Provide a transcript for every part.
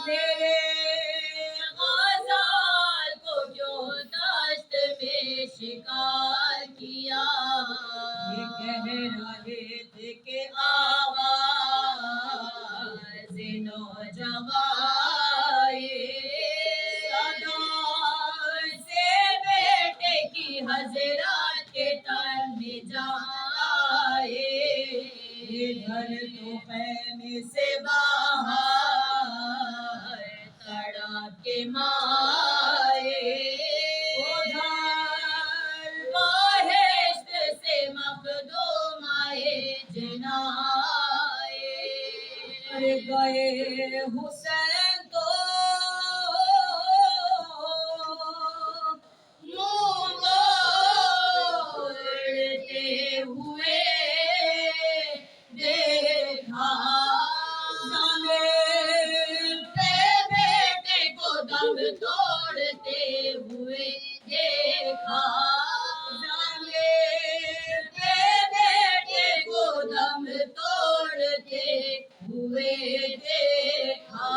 میرے غزال کو کیوں دشت میں شکار کیا؟ یہ کہہ رہے تھے کہ آواز نوجوان صدا سے بیٹے کی حضرات کے تن میں جائے، ادھر تو خیمے سے باہر تڑاکے مارے، ادھر بہشت سے مخدوم آئے جنائے، گئے حسین تو منہ موڑتے ہوئے دیکھا، زمین پہ بیٹے کو دم توڑتے ہوئے دیکھا، زمین پہ بیٹے کو دم توڑتے ہوئے دیکھا،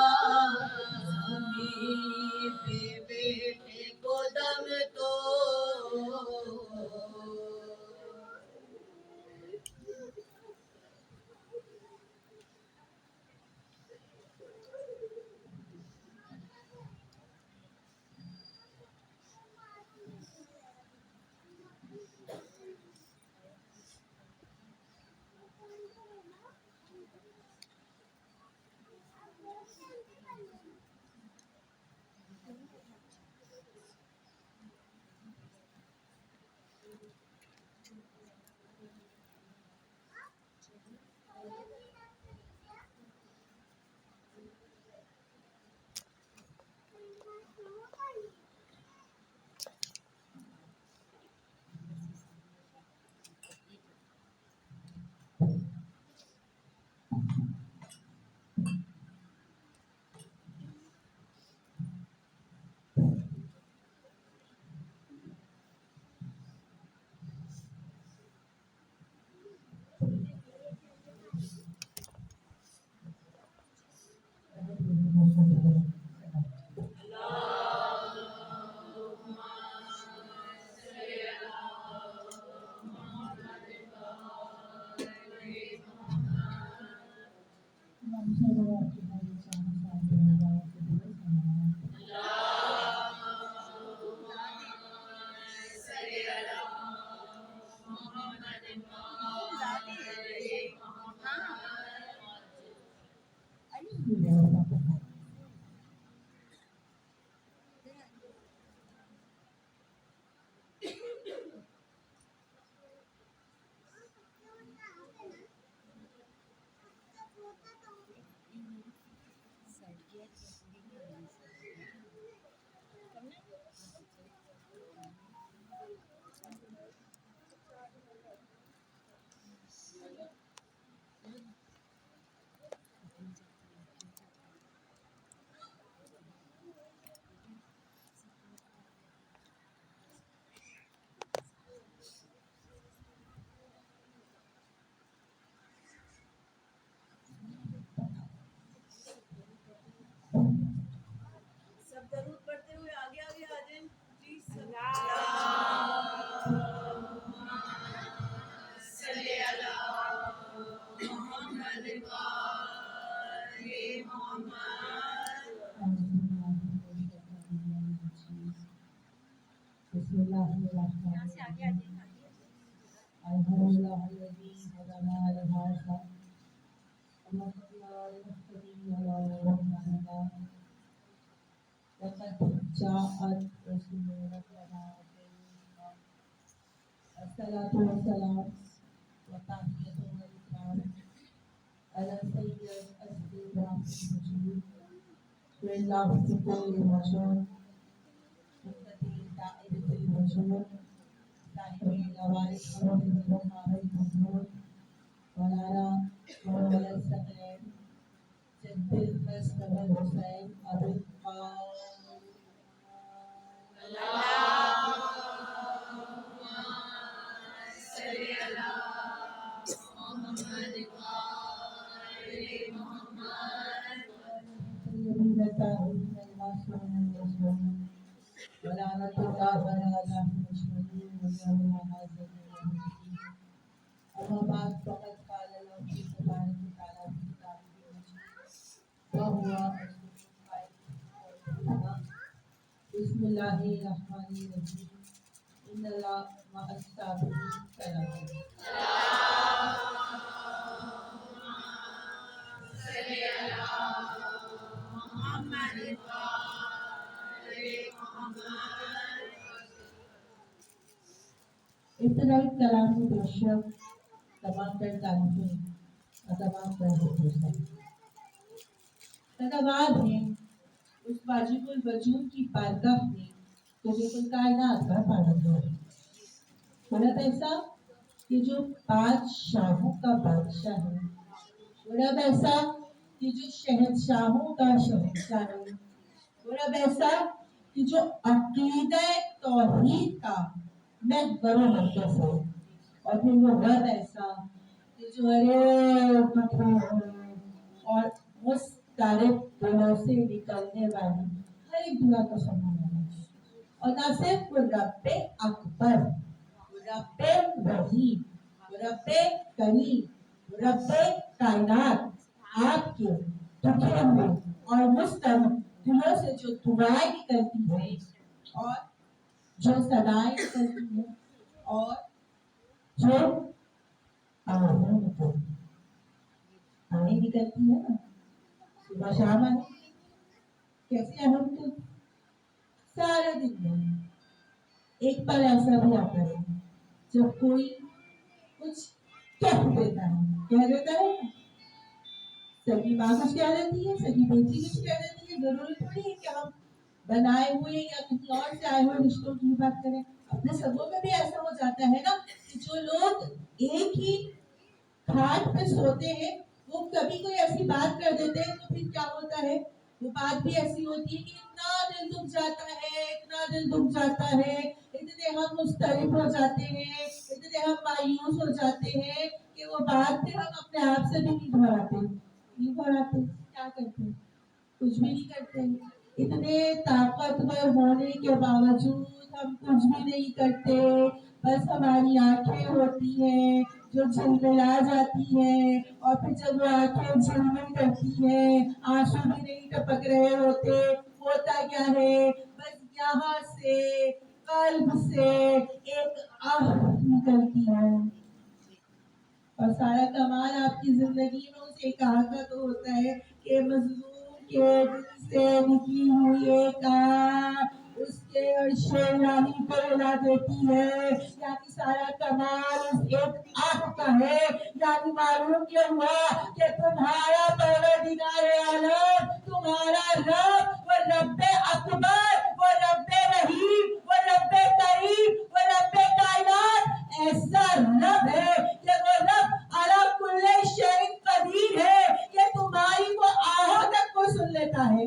زمین پہ بیٹے کو دم سب درود پڑھتے ہوئے آگے آگے آ جائیں پلیز. صلی اللہ محمد محمد. بسم اللہ الرحمن الرحیم. الحمدللہ الذی هدانا لهذا وما كنا لنهتدي لولا أن هدانا لقد جاءت رسول ربنا الصلاة والسلام وتحية والإكرام على سيد الأسد المجيد لله كل مشهور مقتدي سائدة المشهور صاحب الأوائل والمقام المحمود مولانا مولا الثقلين جد الحسن والحسين أبو القاسم. اللهم صل على محمد وآل محمد. طاهرين المعصومين المصلوبين ولعنة الله على المشركين واليوم هذا أما بعد فقد قال الله تبارك وتعالى في كتابه المجيد وهو أصدق القائلين بسم الله الرحمن الرحيم إن الله مع الصابرين سلام ابتدائی کلام کی درشک تمام تر تعریفیں اور تمام تر حقوق تنوار ہیں اس واجب الوجود کی بارگاہ میں جو بالکل کائنات کا پالن ہے رب ایسا کہ جو بادشاہوں کا بادشاہ ہے رب ایسا کہ جو شہنشاہوں کا شہنشاہ ہے رب ایسا کہ جو عقیدہ توحید کا محور و مرکز ہے اور پھر وہ رب ایسا کہ جو اور مستعرب دلوں سے نکلنے والی ہر ایک دعا کا سننا ہے اور نہ صرف وہ رب اکبر وہ رب رحیم وہ رب کریم وہ رب کائنات آپ کے دکھے ہوئے اور مستعرب دلوں سے جو دعائیں نکلتی ہیں اور جو صدائیں نکلتی ہیں اور جو آہیں نکلتی ہے نا صبح شام کیسے ہم تو سارے دن میں ایک پل ایسا بھی آتا ہے جب کوئی کچھ کہہ دیتا ہے سگی ماں کچھ کہہ دیتی ہے سگی بیٹی کچھ کہہ دیتی ہے ضروری تھوڑی ہے کہ ہم بنائے ہوئے یا کسی اور سے آئے ہوئے رشتوں کی بات کریں اپنے سبوں میں بھی ایسا ہو جاتا ہے نا کہ جو لوگ ایک ہی کھاٹ پہ سوتے ہیں وہ کبھی کوئی ایسی بات کر دیتے ہیں تو پھر کیا ہوتا ہے وہ بات بھی ایسی ہوتی ہے کہ اتنا دل دکھ جاتا ہے اتنے ہم مضطرب ہو جاتے ہیں اتنے ہم مایوس ہو جاتے ہیں کہ وہ بات پھر ہم اپنے آپ سے بھی نہیں دہراتے کیا کرتے کچھ بھی نہیں کرتے اتنے طاقتور ہونے کے باوجود ہم کچھ بھی نہیں کرتے بس ہماری آنکھیں ہوتی ہیں جو جھلملا جاتی ہیں اور پھر جب وہ آنکھیں جھلمل کرتی ہیں آنسو بھی نہیں ٹپک رہے ہوتے ہوتا کیا ہے بس یہاں سے قلب سے ایک آہ نکلتی ہے اور سارا کمال آپ کی زندگی میں اس ایک آہ کا تو ہوتا ہے کہ مظلوم کے دل سے نکلی ہوئی ایک آہ اس کے عرش الہی کو ہلا دیتی ہے یعنی سارا کمال اس ایک آہ کا ہے یعنی معلوم کیا ہوا کہ تمہارا پروردگار عالم تمہارا رب وہ رب اکبر وہ رب رحیم وہ رب کریم وہ رب کائنات ایسا رب ہے کہ وہ رب علی کل شیء قدیر ہے کہ تمہاری وہ آہوں تک کو سن لیتا ہے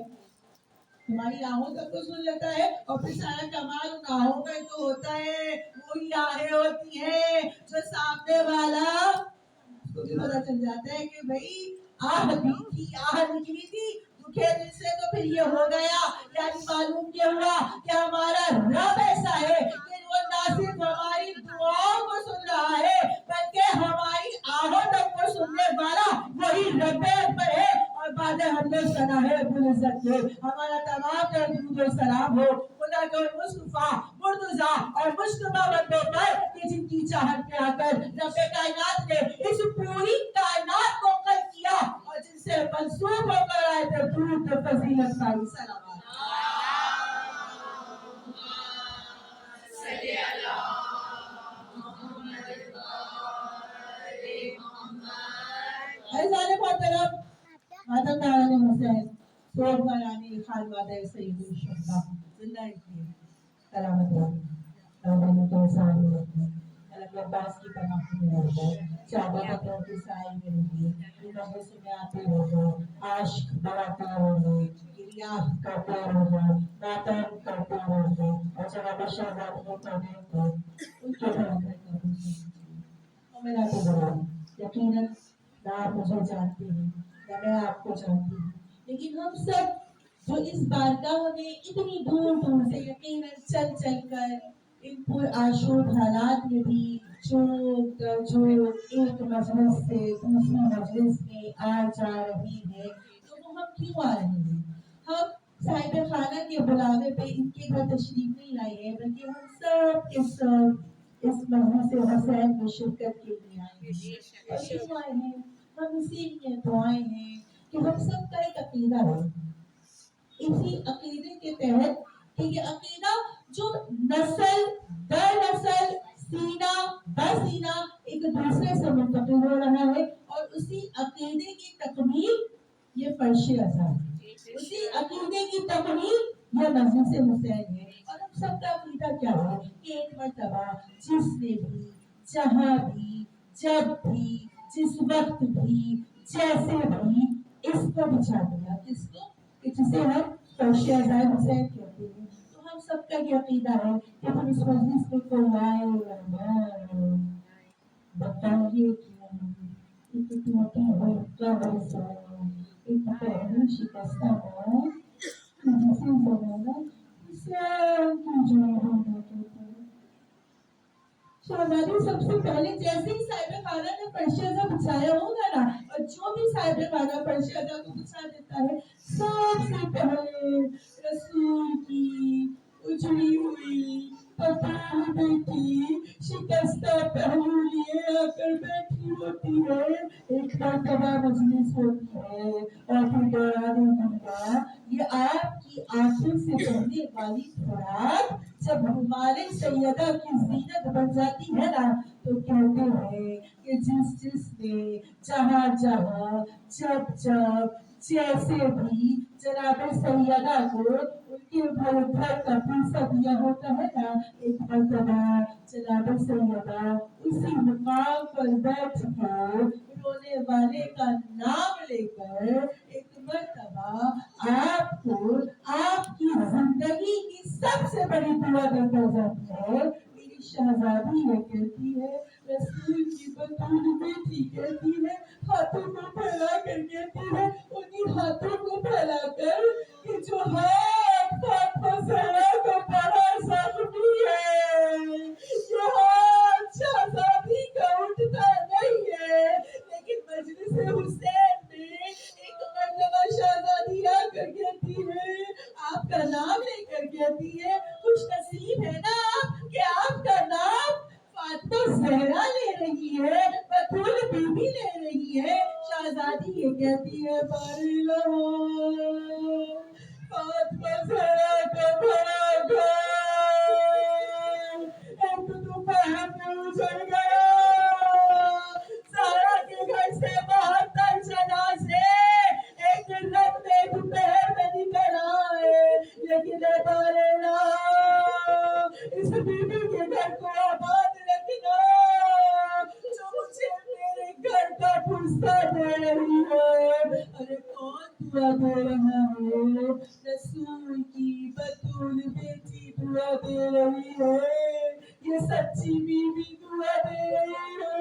اور پھر سارا کمال ان آہوں کا جو ہوتا ہے وہی آہیں ہوتی ہیں جو سامنے والا اس کو بھی پتا چل جاتا ہے کہ بھائی آہ نکلی تھی دکھے دل سے تو پھر یہ ہو گیا یعنی معلوم کیا ہوا کہ ہمارا رب ایسا ہے کہ وہ نہ صرف ہماری دعاؤں کو سن رہا ہے بلکہ ہماری آہوں تک کو سننے والا وہی رب اکبر ہے اور بعد ہم نے سنا ہے رب العزت کے ہمارا تمام درود و سلام ہو خدا کے مصطفیٰ مرتضیٰ اور مجتبیٰ بندوں پر کہ جن کی چاہت میں آ کر رب کائنات نے اس پوری کائنات کو قلب کیا اور جن سے منسوب ہو کر آئے تھے درود فضیلت ساری سلامات عزیزان محترم ماتم نارائن حسین سوگ مرانے خالوادہ سید الشہداء زندہ رکھیے سلامت رہے تو ساری رکھیے الگ عباس کی پناہ میں رہے چادر بطور کی سائی میں رہیے مجلس میں آتے رہے عاشق بڑھاتے رہے گریہ کرتے رہے ماتم کرتے رہے اور جب آپ شہزاد کو پڑھیں تو ان کے گھر میں کرتے اور میرا تو بڑا یقیناً نہ آپ مجھے جانتے ہیں نہ میں آپ کو جانتی ہوں لیکن ہم سب जो इस बारगाह में इतनी दूर दूर से यकीनन चल चल कर इन पुरआशूब हालात में भी जो एक मजलिस से दूसरी मजलिस में आ जा रही है, तो वो हम क्यों आ रहे हैं? हम साहिब खाना के बुलावे पे इनके घर तशरीफ नहीं लाए हैं, बल्कि हम सब के सब इस मजलिस हुसैन में शिरकत के लिए आए हैं। और क्यों आए हैं? हम इसीलिए तो आए हैं कि हम सबका एक अकीदा है। इसी अकीदे के तहत कि ये अकीदा जो नस्ल दर नस्ल सीना ब सीना एक दूसरे से मुंतकिल हो रहा है, और उसी अकीदे की तकमील ये फर्श अज़हर है, उसी अकीदे की तकमील ये मजलिस हुसैन है। और हम सबका अकीदा क्या है कि एक मर्तबा जिसने भी जहां भी जब भी जिस वक्त भी जैसे भी इसको बिछा दिया, किसको? कि जिसे हम फर्श अज़हर हुसैन कहते हैं। तो हम सबका ये अकीदा है कि हम इस मजलिस में को लाए या ना बताइए कि एक टूटी हुई कब्र से एक पहलू शिकस्ता है कि जिसे जमाना हुसैन की जुड़ी हुई कहते हैं। शहजादी सबसे पहले जैसे ही साहिब खाना ने फर्श अज़हर बिछाया होगा ना, और जो भी साहिब खाना फर्श अज़हर को बिछा देता है, सबसे पहले रसूल की उजड़ी हुई पतली बेटी शिकस्ता पहलू लिए आकर बैठी होती है। एक मर्तबा मजलिस होती है और फिर दौरान दुनिया ये आपकी आंखों से बहने वाली खुराक जब हमारे सैयदा की जीनत बन जाती है ना, तो कहते हैं कि जिसने जहां जहां जब जब जैसे भी जनाब सैयदा को उनके भर भर का पीसा दिया होता है ना, एक मर्तबा जनाब सैयदा उसी मुकाम पर बैठ कर रोने वाले का नाम लेकर एक मर्तबा आपको आपकी जिंदगी की सबसे बड़ी दुआ देकर जाती है। मेरी शहजादी ये कहती है, रसूल की बतूल बेटी कहती है, हाथों को फैला कर कहती है, उन्हीं हाथों को फैला कर कि जो हाथ फातिमा ज़हरा को बड़ा जख्मी है, ये हाथ शहजादी का उठता नहीं है। लेकिन मजलिस हुसैन में एक मर्तबा शहजादी आकर कहती है, आपका नाम लेकर कहती है, खुश नसीब है ना आप कि आपका नाम फातिमा ज़हरा ले रही है, बतूल बीबी ले रही है। शहजादी ये कहती है, फातिमा ज़हरा का बड़ा घर एक दोपहर में उजड़ गया। ज़हरा के घर से 72 जनाज़े एक रात में दोपहर में निकल आए, लेकिन इस बीबी के घर को आबाद रखना जो मुझे मेरे घर का पुस्ता दे रही है। अरे कौन दुआ दे रहा है? रसूल की बतूल बेटी दुआ दे रही है, ये सच्ची बीबी दुआ दे रही है।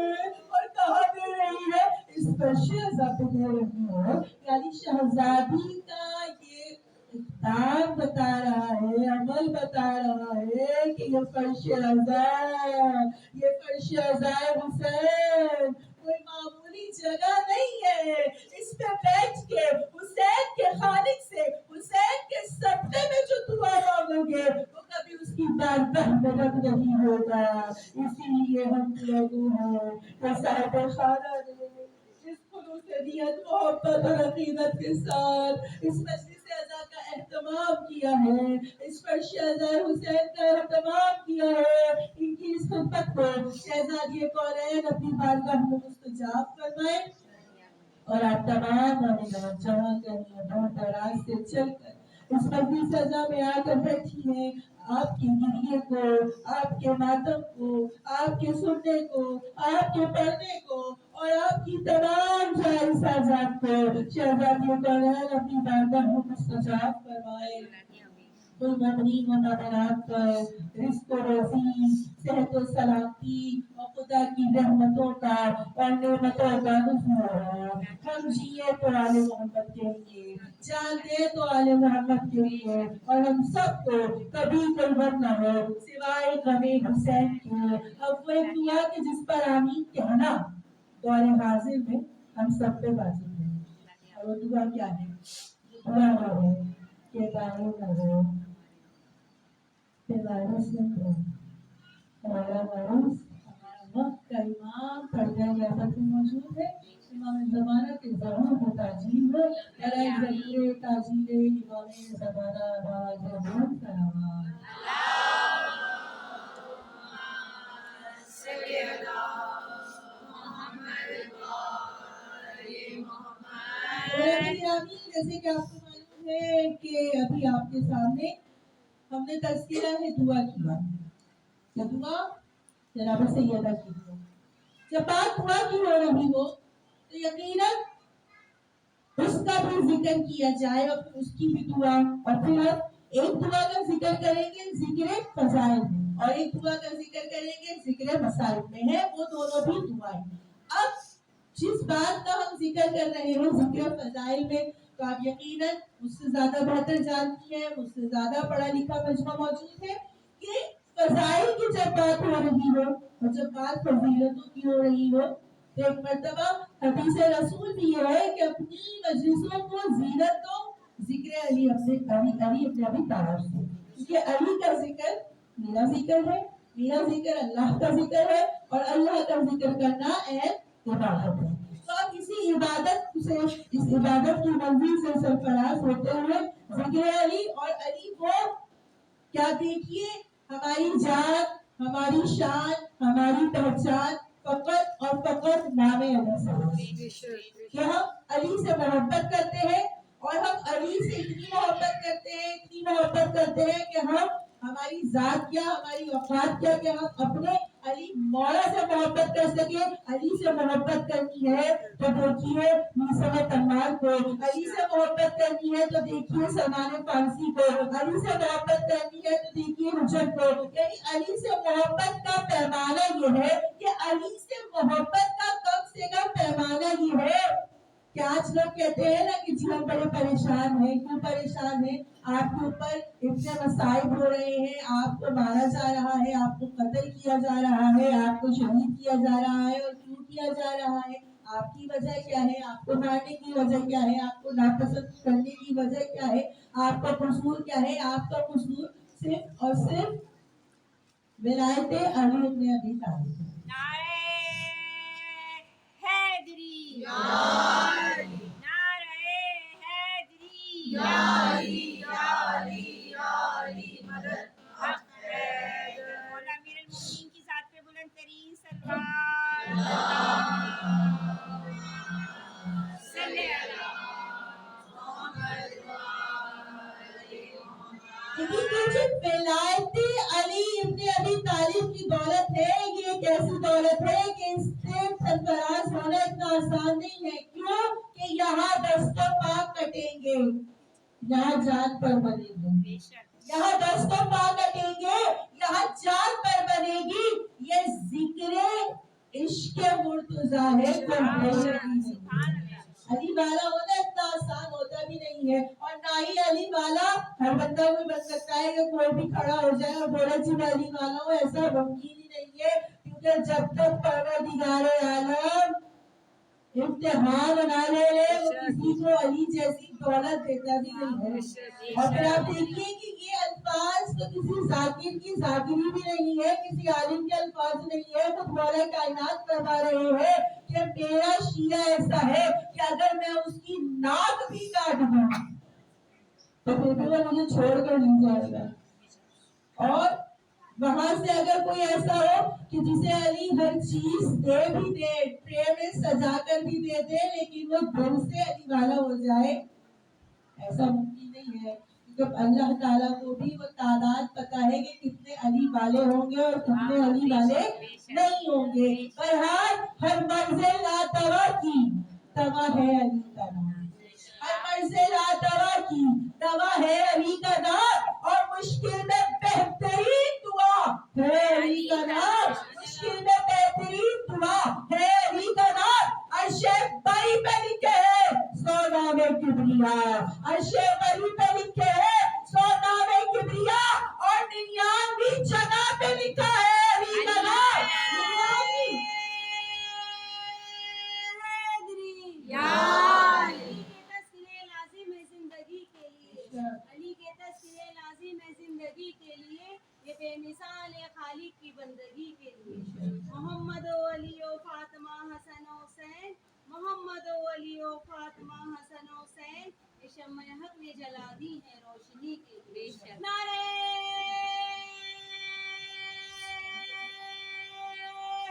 और कहाँ दे रही है? इस फर्श अज़हर पे दे रही है। यानी शहजादी का ये इक़दाम बता रहा है, अमल बता रहा है कि ये फर्श अज़हर हुसैन कोई मामूली जगह नहीं है। इस पे बैठ के हुसैन के खालिक से हुसैन के सदक़े में जो दुआ मांगोगे वो कभी उसकी बारगाह में रद्द नहीं होगा। इसीलिए हम लोगों हैं कि साहिब खाना ने जिस खुलूसियत मोहब्बत और अकीदत के साथ इस मजलिस अज़ा का एहतमाम किया है, इस फर्श अज़हर हुसैन का एहतमाम किया है, इनकी इस खिदमत को शहजादी कौनैन अपनी बारगाह में मुस्तजाब फरमाए। और आप तमाम मोमिनात जहाँ कहीं दूर दराज से चलकर इस मजलिस अज़ा में आकर बैठी हैं, आपके गिरिए को, आपके मातम को, आपके सुनने को, आपके पढ़ने को और आपकी तमाम जायज़ात को शहजादी कौनैन अपनी बारगाह में मुस्तजाब फरमाए। कुल मोमिनीन व मोमिनात पर रिज़्क़ व रोज़ी, सेहत व सलामती और खुदा की रहमतों का और नेमतों का नुज़ूल हो। हम जिए तो आले मोहम्मद के लिए, जान दे तो आले मोहम्मद के लिए, और हम सबको कभी कोई गम न हो सिवाय गमे हुसैन के। अब वो एक दुआ कि जिस पर आमीन कहना दौरे हाजिर में हम सब पे वाजिब है। और वो दुआ क्या है? दुआ वो है कि दाएं न हो वायरस न हो, हमारा वायरस हमारा वक्त का इमाम पर्दा क़यामत में मौजूद है। इमाम ज़माना के ज़रूर हो ताजील हो, अरे ज़रूर ताजील इमाम ज़माना ज़रूर सलावत। जैसे कि आपको मालूम है कि अभी आपके सामने हमने तज़किरा है दुआ किया, क्या दुआ जनाब सैयदा की दुआ। जब बात दुआ की हो रही हो तो यकीनन उसका भी जिक्र किया जाए और फिर उसकी भी दुआ, और फिर एक दुआ का जिक्र करेंगे जिक्र फजाइल में और एक दुआ का जिक्र करेंगे जिक्र मसाइल में है, वो दोनों भी दुआएं। अब जिस बात का हम जिक्र कर रहे हैं जिक्र फजाइल में, तो आप यकीनन मुझसे ज्यादा बेहतर जानती हैं, मुझसे ज्यादा पढ़ा लिखा मजमा मौजूद है कि फजाइल की जब बात हो रही हो और जब बात फजीलतों की हो रही हो तो एक मर्तबा हदीस रसूल भी ये है कि अपनी मजलिसों को जीनत दो जिक्र अली अपने अली तारीफ से, क्योंकि अली का जिक्र मेरा जिक्र है, मेरा जिक्र अल्लाह का जिक्र है और अल्लाह का जिक्र करना इबादत है। तो आप इसी इबादत से, इस इबादत की मंजिल से सरफराज होते हुए जिक्र अली, और अली वो क्या देखिए हमारी जान, हमारी शान, हमारी पहचान फकत और फकत नामे अली से, कि हम अली से मोहब्बत करते हैं और हम अली से इतनी मोहब्बत करते हैं, इतनी मोहब्बत करते हैं कि हम हमारी जात क्या, हमारी औकात क्या कि हम अपने अली मौला से मोहब्बत कर सके। अली से मोहब्बत करनी है तो देखिए मूसा तम्मार को, अली से मोहब्बत करनी है तो देखिए सलमान फारसी को, अली से मोहब्बत करनी है तो देखिए हुजर को। यानी अली से मोहब्बत का पैमाना ये है कि अली से मोहब्बत का कम से कम पैमाना ये है कि आज लोग कहते हैं ना कि जी हम बड़े परेशान हैं। क्यों परेशान हैं? आपके ऊपर इतने मसाइब हो रहे हैं, आपको मारा जा रहा है, आपको कत्ल किया जा रहा है, आपको शहीद किया जा रहा है, और क्यों किया जा रहा है? आपकी वजह क्या है? आपको मारने की वजह क्या है? आपको नापसंद करने की वजह क्या है? आपका कसूर क्या है? आपका कसूर सिर्फ और सिर्फ विलायते अली इब्न अबी तालिब। विलायते अली इब्न अबी तालिब की दौलत है, ये एक ऐसी दौलत है कि इससे सरफराज होना इतना आसान नहीं है। क्यों? कि यहाँ दस्तों पाक कटेंगे, यहाँ जान पर बनेंगे, यहाँ दस्तों पाक कटेंगे, यहाँ जान पर बनेगी। ये जिक्र इश्क मुर्तजा है, अली वाला होना इतना आसान होता भी नहीं है, और ना ही अली वाला हर बंदा कोई बन सकता है कि कोई भी खड़ा हो जाए और बोले जी मैं अली वाला हूँ, ऐसा मुमकिन ही नहीं है। क्योंकि जब तक परवरदिगारे आलम इम्तिहान ना ले ले वो किसी को अली जैसी दौलत देता भी नहीं है। और फिर आप देखिए कि ये अल्फाज तो किसी जाकिर की जाकिरी भी नहीं है, किसी आलिम के अल्फाज नहीं है, खुद मौला कायनात फरमा रहे हैं कि मेरा शिया ऐसा है कि अगर मैं उसकी नाक भी काट दूं तो फिर भी वो मुझे छोड़ कर नहीं जाएगा। और वहां से अगर कोई ऐसा हो कि जिसे अली हर चीज दे भी दे, ट्रे में सजा कर भी दे दे, लेकिन वो दिल से अली वाला हो जाए, ऐसा मुमकिन नहीं है। क्योंकि अल्लाह ताला को भी वो तादाद पता है कि कितने अली वाले होंगे और कितने अली वाले नहीं होंगे। पर हर मंजिल लातवा की तवा है अली का नाम, हर मंजिल लातवा की तवा है अली का नाम। और علی کے تذکرے لازم ہے زندگی کے لیے، یہ بے مثال ہے خالق کی بندگی کے لیے. محمد و علی و فاطمہ حسن و حسین، محمد و علی و فاطمہ حسن و حسین، یہ شمع حق نے جلا دی ہے روشنی کے لیے. نعرہ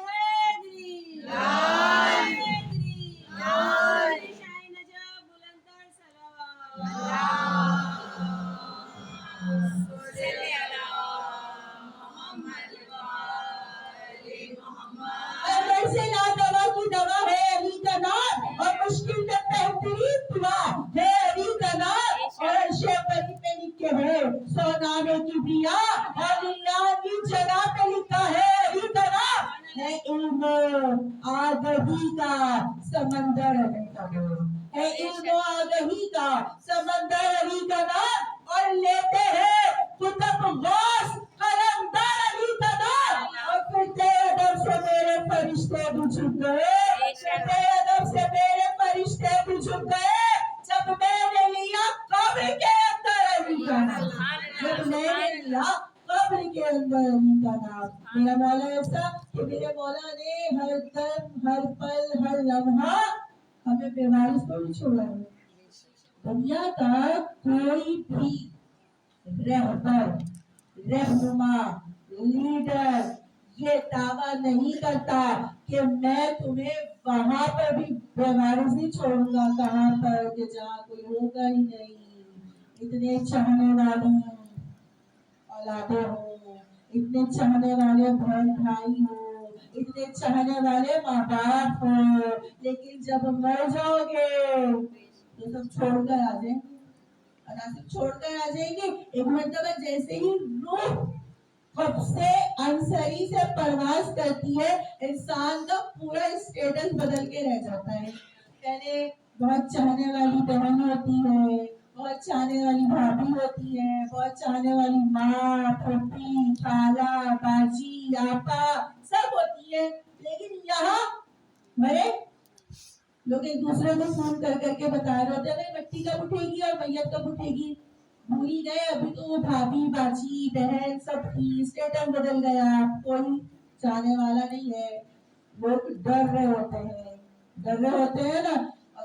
حیدری، نعرہ حیدری، نعرہ شاہ نجف بلند تر صلوات. صلی علی محمد و آل محمد. اگر سے دوا کی دوا ہے علی کا نام، اور مشکل میں بہترین دعا ہے علی کا نام. اور شیخ علی پہ لکھے ہے 100 نامے کی دیا، اور 99 جگہ پہ لکھا ہے علی کا نام. ہے علم آگہی کا سمندر علی کا نام، ہے علم آگہی کا سمندر علی کا نام. اور لیتے ہیں کتب غوث قلمدار علی کا نام. اور پھر ادب سے میرے فرشتے بھی جھک گئے، ادب سے میرے فرشتے بھی جھک گئے جب میں نے لیا قبر کے اندر علی کا نام. جب میں نے لیا قبر کے اندر علی کا نام. میرا مولا ایسا کہ میرے مولا نے ہر دم، ہر پل، ہر لمحہ ہمیں بیماری کو بھی چھوڑا ہے. دنیا کا کوئی بھی رہبر، رہنما، لیڈر یہ دعویٰ نہیں کرتا کہ میں تمہیں وہاں پر بھی بیماری سے چھوڑوں گا. کہاں پر کہ جہاں کوئی ہوگا ہی نہیں. اتنے چاہنے والی اولادیں ہوں، اتنے چاہنے والے بہن بھائی ہوں، اتنے چاہنے والے ماں باپ ہوں، لیکن جب مر جاؤ گے تو سب چھوڑ کر آ جائیں گے. مناسب چھوڑ کر آ جائیں گے. ایک مرتبہ جیسے ہی روح خود سے انصری سے پرواز کرتی ہے، انسان کا پورا اسٹیٹس بدل کے رہ جاتا ہے. پہلے بہت چاہنے والی بہن ہوتی ہے، بہت چاہنے والی بھابھی ہوتی ہے، بہت چاہنے والی ماں، پھوپھی، خالہ، باجی، آپا سب ہوتی ہے. لیکن یہاں مرے لوگ ایک دوسرے کو فون کر کر کے بتا رہے ہوتے ہیں بھائی مٹی کب اٹھے گی اور میت کب اٹھے گی. بھول ہی گئے ابھی تو وہ بھابھی، باجی، بہن سب کی اسٹیٹس بدل گیا، کوئی چاہنے والا نہیں ہے. لوگ ڈر رہے ہوتے ہیں، ڈر رہے ہوتے ہیں نا.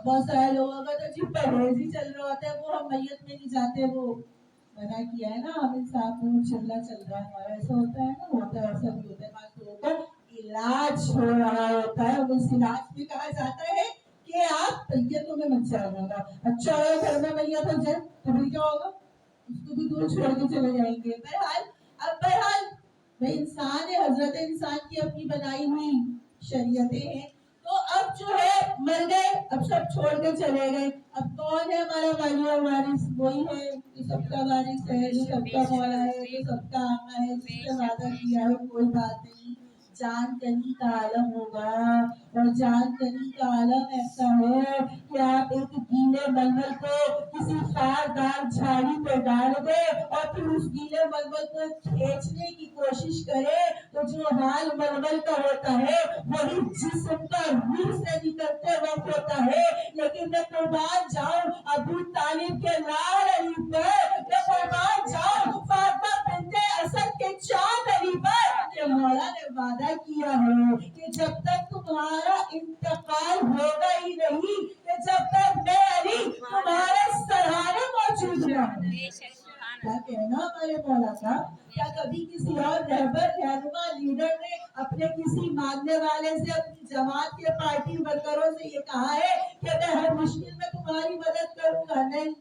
بہت سارے لوگوں کا تو جی پرہیز ہی چل رہا ہوتا ہے، وہ ہم میت میں نہیں جاتے. وہ منع کیا ہے نا، ہم انسان میں چلا چل رہا ہے ہمارا، ایسا ہوتا ہے نا. ہوتا ہے ایسا بھی ہوتا ہے. بعض لوگوں کا علاج ہو رہا ہوتا ہے، اس علاج میں کہا جاتا ہے کہ آپ میتوں میں مت جانا گا. اچھا اگر گھر میں میت ہو جائے تو پھر کیا ہوگا؟ اس کو بھی دور چھوڑ کے چلے جائیں گے. بہرحال میں انسان ہے، حضرت انسان کی اپنی بنائی ہوئی شریعتیں ہیں. تو اب جو ہے مر گئے، اب سب چھوڑ کے چلے گئے. اب کون ہے ہمارا والی اور وارث؟ وہی ہے جو سب کا وارث ہے، جو سب کا مولا ہے، جو سب کا آقا ہے، جس سے وعدہ کیا ہے. کوئی بات نہیں، جان کنی کا عالم ہوگا. اور جان کنی کا عالم ایسا ہے کہ آپ ایک گیلے ململ کو کسی خاردار جھاڑی پہ ڈال دے اور پھر اس گیلے ململ کو کھینچنے کی کوشش کرے تو جو حال ململ کا ہوتا ہے وہی جسم کا روح سے نکلتے وقت ہوتا ہے. لیکن میں قربان جاؤں ابو طالب کے لال علی پر، میں قربان جاؤں فاطمہ بنت اسد کے چاند علی پر کہ مولا نے وعدہ کیا ہے کہ جب تک تمہارا انتقال ہوگا ہی نہیں، کہ جب تک میں علی تمہارے سرحانے موجود رہوں. کیا کہنا ہمارے مولا کا. کیا کبھی کسی اور رہبر، رہنما، لیڈر نے اپنے کسی ماننے والے سے، اپنی جماعت کے پارٹی ورکروں سے یہ کہا ہے کہ میں ہر مشکل میں تمہاری مدد کروں گا؟ نہیں.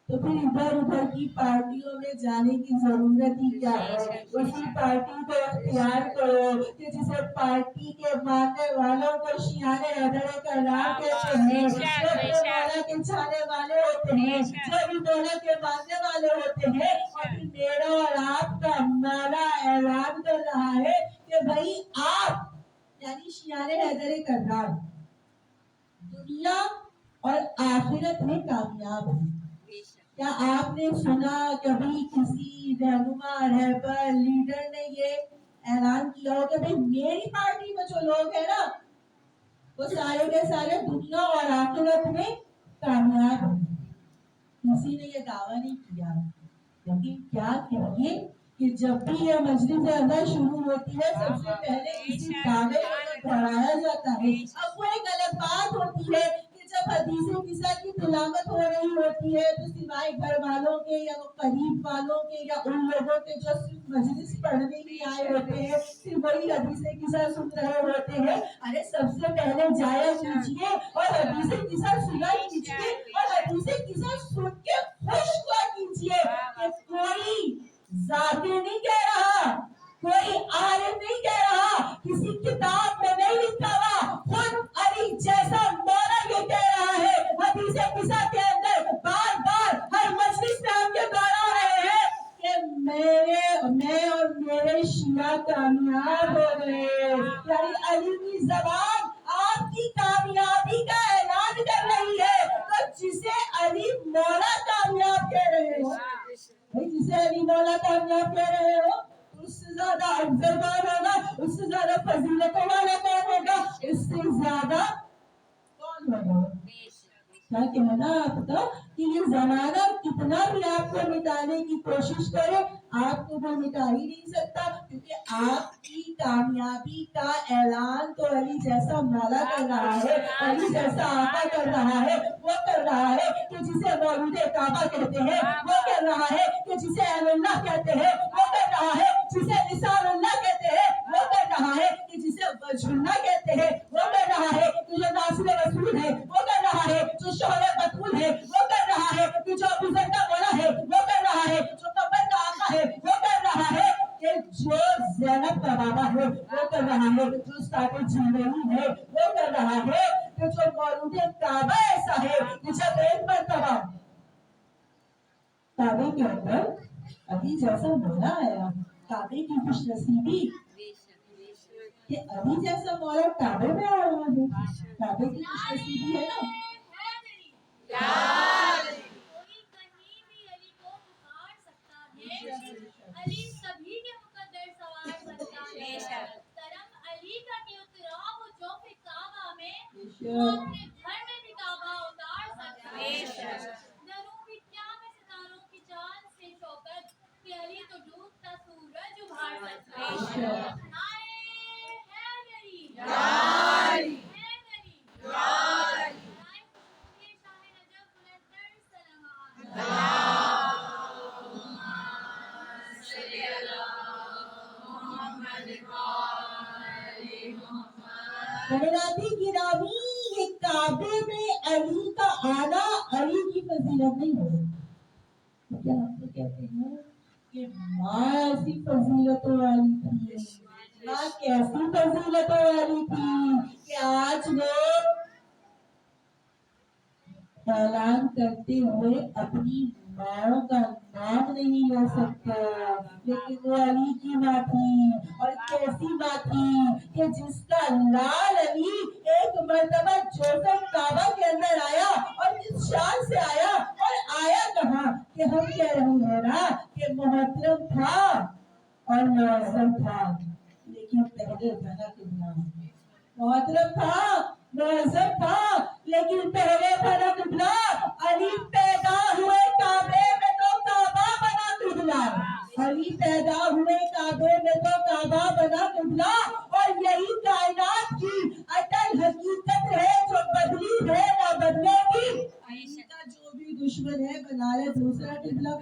تو پھر ادھر ادھر کی پارٹیوں میں جانے کی ضرورت ہی کیا ہے؟ اسی پارٹی کو اختیار کرو کہ جسے پارٹی کے ماننے والوں کو شیعان حیدر کرام کہتے ہیں، جو اپنے مولا کے چاہنے والے ہوتے ہیں، جو بھی مولا کے ماننے والے ہوتے ہیں. اور پھر میرا اور آپ کا مولا اعلان کر رہا ہے کہ بھائی آپ یعنی شیعان حیدر کرام دنیا اور آخرت میں کامیاب ہیں. کیا آپ نے سنا کبھی کسی رہنما، رہبر، لیڈر نے یہ اعلان کیا ہو کہ بھائی میری پارٹی میں جو لوگ ہیں نا وہ سارے کے سارے دنیا اور آخرت میں کامیاب ہیں؟ किसी ने ये दावा नहीं किया, लेकिन क्या कहिए कि जब भी ये मजलिस अज़ा शुरू होती है सबसे पहले इसी दावे को दोहराया जाता है। अब वो एक अलग बात होती है कि जब हदीसे किस्सा की तिलावत हो रही होती है तो सिवाय घर वालों के या वो करीब वालों के या उन लोगों के जो सिर्फ मजलिस पढ़ने ही आए होते हैं, सिर्फ वही हदीसे किस्सा सुन रहे होते हैं। अरे सबसे पहले जाया कीजिए और हदीसे किस्सा सुना कीजिए और हदीसे किस्सा सुन के खुश हुआ कीजिए कि कोई जाकिर नहीं कह रहा, कोई आलिम नहीं कह रहा, किसी किताब में नहीं लिखा हुआ, खुद अली जैसा मौला ये कह रहा है हदीसे किस्सा के अंदर बार बार हर मजलिस में हम ये दोहरा रहे हैं कि मैं और मेरे शिया कामयाब हो गए। यानी अली की जबान आपकी कामयाबी का ऐलान कर रही है, तो जिसे अली मौला कामयाब कह रहे हो भाई, जिसे अली मौला कामयाब कह रहे हो, उससे ज्यादा अफजल कौन होगा, उससे ज्यादा फजीलतों वाला कौन होगा, इससे ज्यादा कौन होगा। क्या कहना आपका कि ये जमाना कितना भी आपको मिटाने की कोशिश करे, आपको वो मिटा ही नहीं सकता, क्योंकि आपकी कामयाबी का ऐलान तो अली जैसा मौला कर रहा है, अली जैसा आका कर रहा है। वो कर रहा है कि जिसे मौलूद काबा कहते हैं, वो कर रहा है कि जिसे अल्लाह कहते हैं, वो कर रहा है जिसे निसारुल्लाह कहते हैं, वो कर रहा है कि जिसे वजहुल्लाह कहते हैं, वो कर रहा है कि जो नासिर रसूल है, वो कर रहा है जो शोहरे बतूल है, वो कर रहा है कि जो अबू ज़र का मौला है, वो कर रहा है जो कब्र का आका है, वो कर रहा है कि जो ज़ैनब का बाबा है, वो कर रहा है जो साबित जीवनी है, वो कर रहा है कि जो मौलूद काबा ऐसा है कि जब एक मर्तबा काबे के अंदर अभी जैसा मौला आया, काबे की खुशनसीबी कि अभी जैसा मौला काबे में आया हुआ है, काबे की खुशनसीबी है ना। कोई कहीं भी अली को पुकार सकता है, अली सभी के मुकद्दर सवार सकता है। करम अली का कि उतरा वो जो फिर काबा में, वो अपने घर में भी काबा उतार सकता है। नरों भी क्या में सितारों की चांद से शौकत कि अली तो डूबता सूरज उभार सकता है। नारे हैदरी, हैदरी, गणराती गिरामी, ये काबे में अली का आना अली की फजीलत नहीं है। क्या हम तो कहते हैं कि माँ ऐसी फजीलतों वाली थी, माँ कैसी फजीलतों वाली थी कि आज लोग ऐलान करते हुए अपनी माँ का नाम नहीं ले सकते, लेकिन वो अली की माँ थी। और कैसी माँ थी कि जिसका लाल अली एक मर्तबा जोसफ काबा के अंदर आया, और किस शान से आया, और आया कहाँ कि हम कह रहे हैं ना कि मोहतरम था और मुअज़्ज़म था, लेकिन पहले बना कितना मोहतरम था, मुअज़्ज़म था, लेकिन पहले बना कितना। अली पैदा हुए काबे में तो काबा बना कितना, अली पैदा हुए काबे में तो काबा बना कितना। और यही कायनात की अटल हकीकत है जो बदली है ना बदलेगी। अली का जो भी दुश्मन है बना ले दूसरा किबला,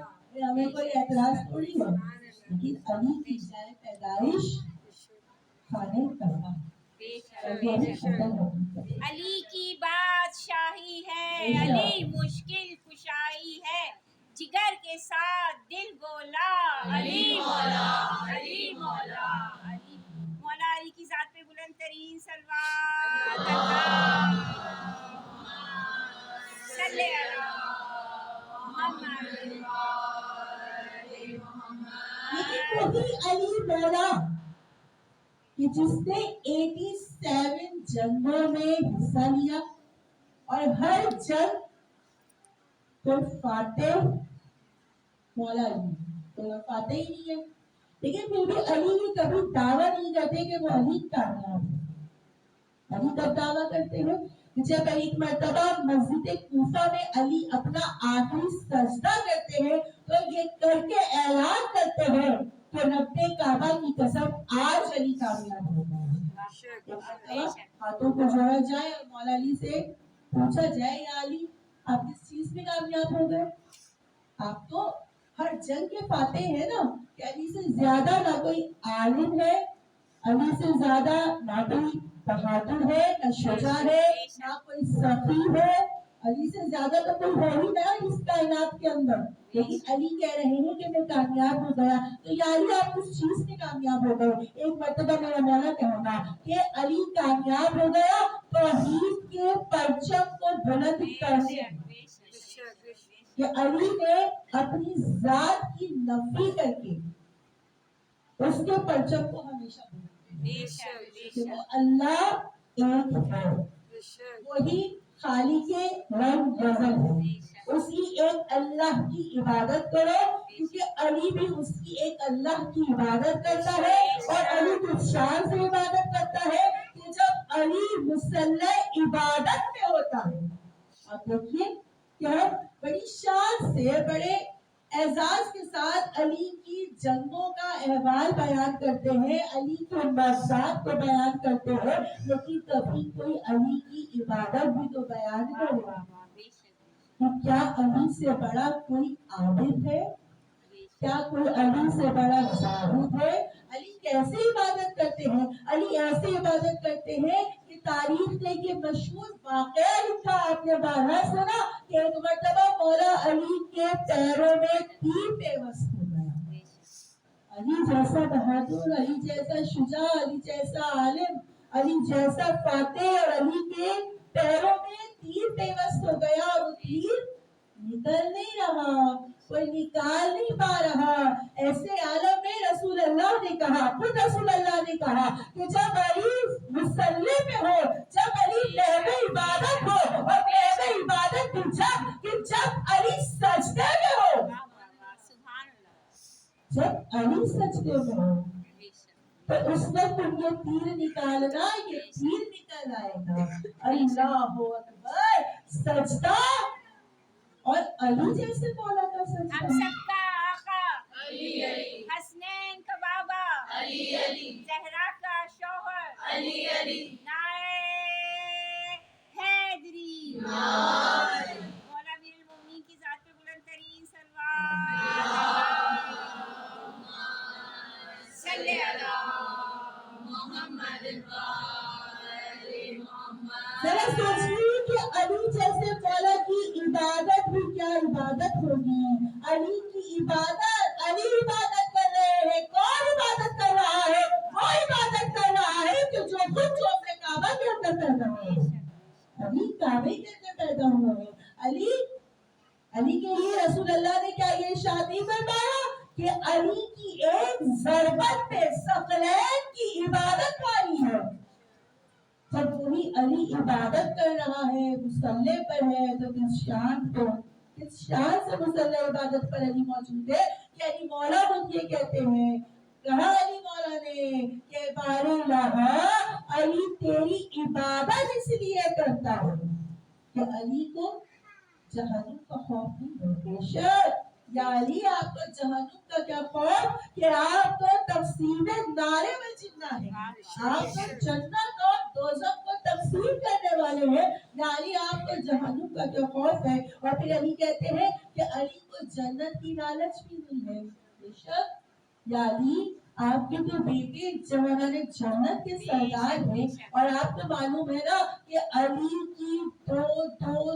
हमें कोई एतराज थोड़ी है, लेकिन अली की जाए पैदाइश खाने का अली की बादशाही है, अली मुश्किल कुशाई है, जिगर के साथ दिल बोला अली मौला, अली मौला, अली मौला अली की जात पे बुलंद तरीन सलवात सल्ले अला मोहम्मद। अली मौला कि जिसने 87 जंगों में हिस्सा लिया और हर जंग तो फातेह मौला अली, तो फातेह ही नहीं है, लेकिन फिर भी अली भी कभी दावा नहीं करते कि वो अली कामयाब है। अली कब दावा करते हैं जब एक मर्तबा मस्जिद कूफा में अली अपना आखिरी सजदा करते हैं तो ये करके ऐलान करते हैं कि रब्बे काबा की कसम आज अली कामयाब हो गए। हाथों को जोड़ा जाए और मौला अली से पूछा जाए, या अली आप किस चीज में कामयाब हो गए? आप तो हर जंग के फातेह है ना, कि अली से ज्यादा ना कोई आलिम है, अली से ज्यादा ना कोई बहादुर है, ना शुजा है, ना कोई सफी है, अली से ज्यादा तो कोई है ही ना इस कायनात के अंदर। लेकिन अली कह रहे हैं कि मैं कामयाब हो गया। तो या अली आप किस चीज में कामयाब हो गए? एक मर्तबा मेरा मौला कहना कि अली कामयाब हो गया तौहीद के परचम को बुलंद करने, कि अली ने अपनी जात की नफी करके उसके परचम को हमेशा कि वो अल्लाह एक है, वही खालिके रंग गजल है, उसी एक अल्लाह की इबादत करो, क्योंकि अली भी उसकी एक अल्लाह की इबादत करता है। और अली किस शान से इबादत करता है कि जब अली मुसल्ला इबादत में होता है, आप देखिए क्या बड़ी शान से बड़े एजाज के साथ अली की जंगों का अहवाल बयान करते हैं, अली के मर्जात को बयान करते हैं, लेकिन कभी कोई अली की इबादत भी तो बयान करेगा। तो क्या अली से बड़ा कोई आबिद है? क्या कोई अली से बड़ा ज़ाहिद है? अली कैसे इबादत करते हैं? अली ऐसे इबादत करते हैं कि तारीख ने ये मशहूर वाक़या लिखा, आपने बारहा सुना कि एक मर्तबा मौला अली के पैरों में तीर पेवस्त हो गया। अली जैसा बहादुर, अली जैसा शुजा, अली जैसा आलिम, अली जैसा फातेह, और अली के पैरों में तीर पेवस्त हो गया और वो तीर निकल नहीं रहा, कोई निकाल नहीं पा रहा। ऐसे आलम में रसूल अल्लाह ने कहा, खुद रसूल अल्लाह ने कहा कि जब अली मुसल्ले में हो, जब अली महब इबादत हो, और महब इबादत भी जब अली सजदे में हो, जब अली सजदे में हो, तो उस वक्त ये तीर निकालना, ये तीर निकल आएगा। अल्लाह अकबर। सजदा और अली जैसे मौला का सजदा, हम सबका आका अली अली, हसनैन का बाबा अली अली, जहरा का शौहर अली अली, नाए हैदरी मौला अमीरुल मोमिनीन की जात पे बुलंद तरीन सल्लल्लाहु सल्ले अला मोहम्मद जरा सोचिए कि अली जैसे मौला की इबादत भी क्या इबादत होगी। अली की इबादत, अली इबादत कर रहे हैं, कौन इबादत कर रहा है? वो इबादत कर रहा है कि जो खुद जो अपने काबा के अंदर पैदा हुए। अली काबे के अंदर पैदा हुए। अली के लिए रसूल अल्लाह ने क्या ये शादी फरमाया कि अली की एक ज़रबत पे सकलैन की इबादत वाली है। जब कोई अली इबादत कर रहा है, मुसल्ले पर है, तो किस शान से मुसल्ला इबादत पर अली मौजूद है कि अली मौला खुद ये कहते हैं, कहा अली मौला ने कि बारे लहा अली तेरी इबादत इसलिए करता है कि अली को जहन्नुम का खौफ नहीं है। बेशक या अली आपको जहन्नुम का क्या खौफ कि आपको तफसील नारे में जीना है, आपको जन्नत और दोज़ख को तफसील करने वाले हैं। या अली आपको जहन्नुम का क्या खौफ है? और फिर अली कहते हैं कि अली को जन्नत की लालच भी नहीं है। बेशक या अली आपके तो बेटे जवानाने जन्नत के सरदार हैं, और आपको मालूम है ना कि अली की दो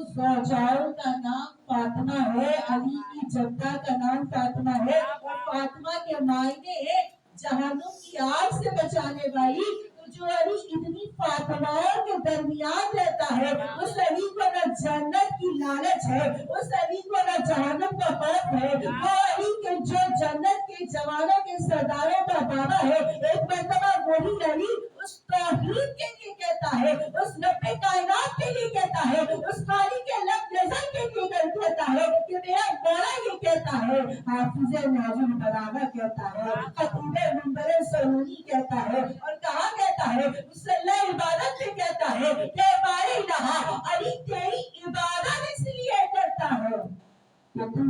ज़ौजाओं का नाम फातिमा है, अली की जद्दा का नाम फातिमा है, और फातिमा के मायने है जहन्नुम की आग से बचाने वाली। तो जो अली इतनी फातिमाओं के दरमियान रहता है, उस अली को न जन्नत की लालच है, उस अली को न जहन्नुम का खौफ है। वो अली के जो जन्नत के जवानों के सरदारों का बाबा है, एक मर्तबा वही अली उस तौहीद के लिए कहता है, उस रब्बे कायनात के लिए कहता है, उस खालिक के लब नज़र के लिए कहता है कि मेरा मौला ये कहता है हाफिज नाजुल बलागा कहता है, खतीब मिंबर सरूनी कहता है, और कहा कहता है मुसल्ला इबादत में कहता है कि बारे इलाहा अली तेरी इबादत इसलिए करता है कि तू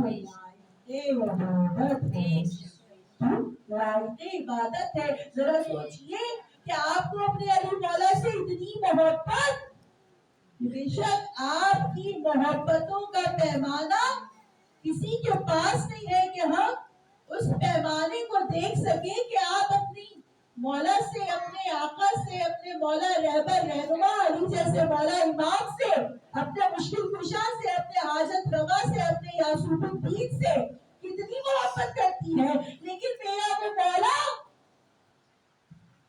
लायक इबादत है। जरा सोचिए कि आपको अपने अली मौला से इतनी मोहब्बत, बेशक आपकी मोहब्बतों का पैमाना किसी के पास नहीं है कि हम उस पैमाने को देख सके कि आप अपनी मौला से, अपने आका से, अपने मौला रहबर रहनुमा अली जैसे मौला इमाम से, अपने मुश्किल कुशा से, अपने हाजत रवा से, अपने यासूफुद्दीन से कितनी मोहब्बत करती है। लेकिन मेरा वो मौला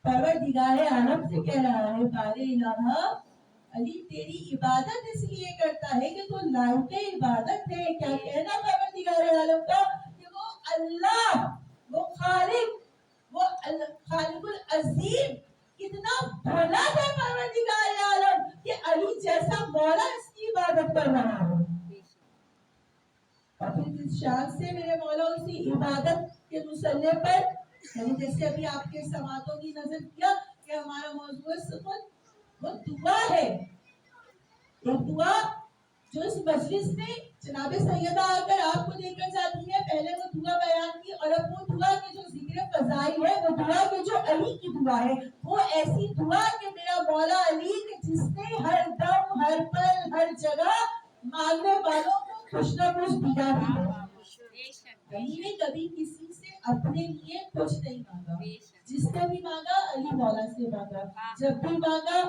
परवरदिगारे आलम से कह रहा है बारे इलाहा अली तेरी इबादत इसलिए करता है कि तो लायक इबादत है। क्या कहना परवरदिगारे आलम का कि वो अल्लाह, वो खालिक, वो खालिकुल अजीम कितना भला है परवरदिगारे आलम कि अली जैसा मौला इसकी इबादत कर रहा है। और फिर जिस शान से मेरे मौला उसी इबादत के मुसल्ले पर, यानी जैसे अभी आपके समातों की नजर किया कि हमारा मौजूद सुकून वो दुआ है, एक दुआ जो इस मजलिस में जनाबे सैयदा आकर आपको देकर जाती है। पहले वो दुआ बयान की और अब वो दुआ के जो जिक्र फजाइल है, वो दुआ के जो अली की दुआ है, वो ऐसी दुआ कि मेरा मौला अली के जिसने हर दम, हर पल, हर जगह मांगने वालों को कुछ न कुछ दिया है। अली ने कभी किसी से अपने लिए कुछ नहीं मांगा, जिसने भी मांगा अली मौला से मांगा। जब भी मांगा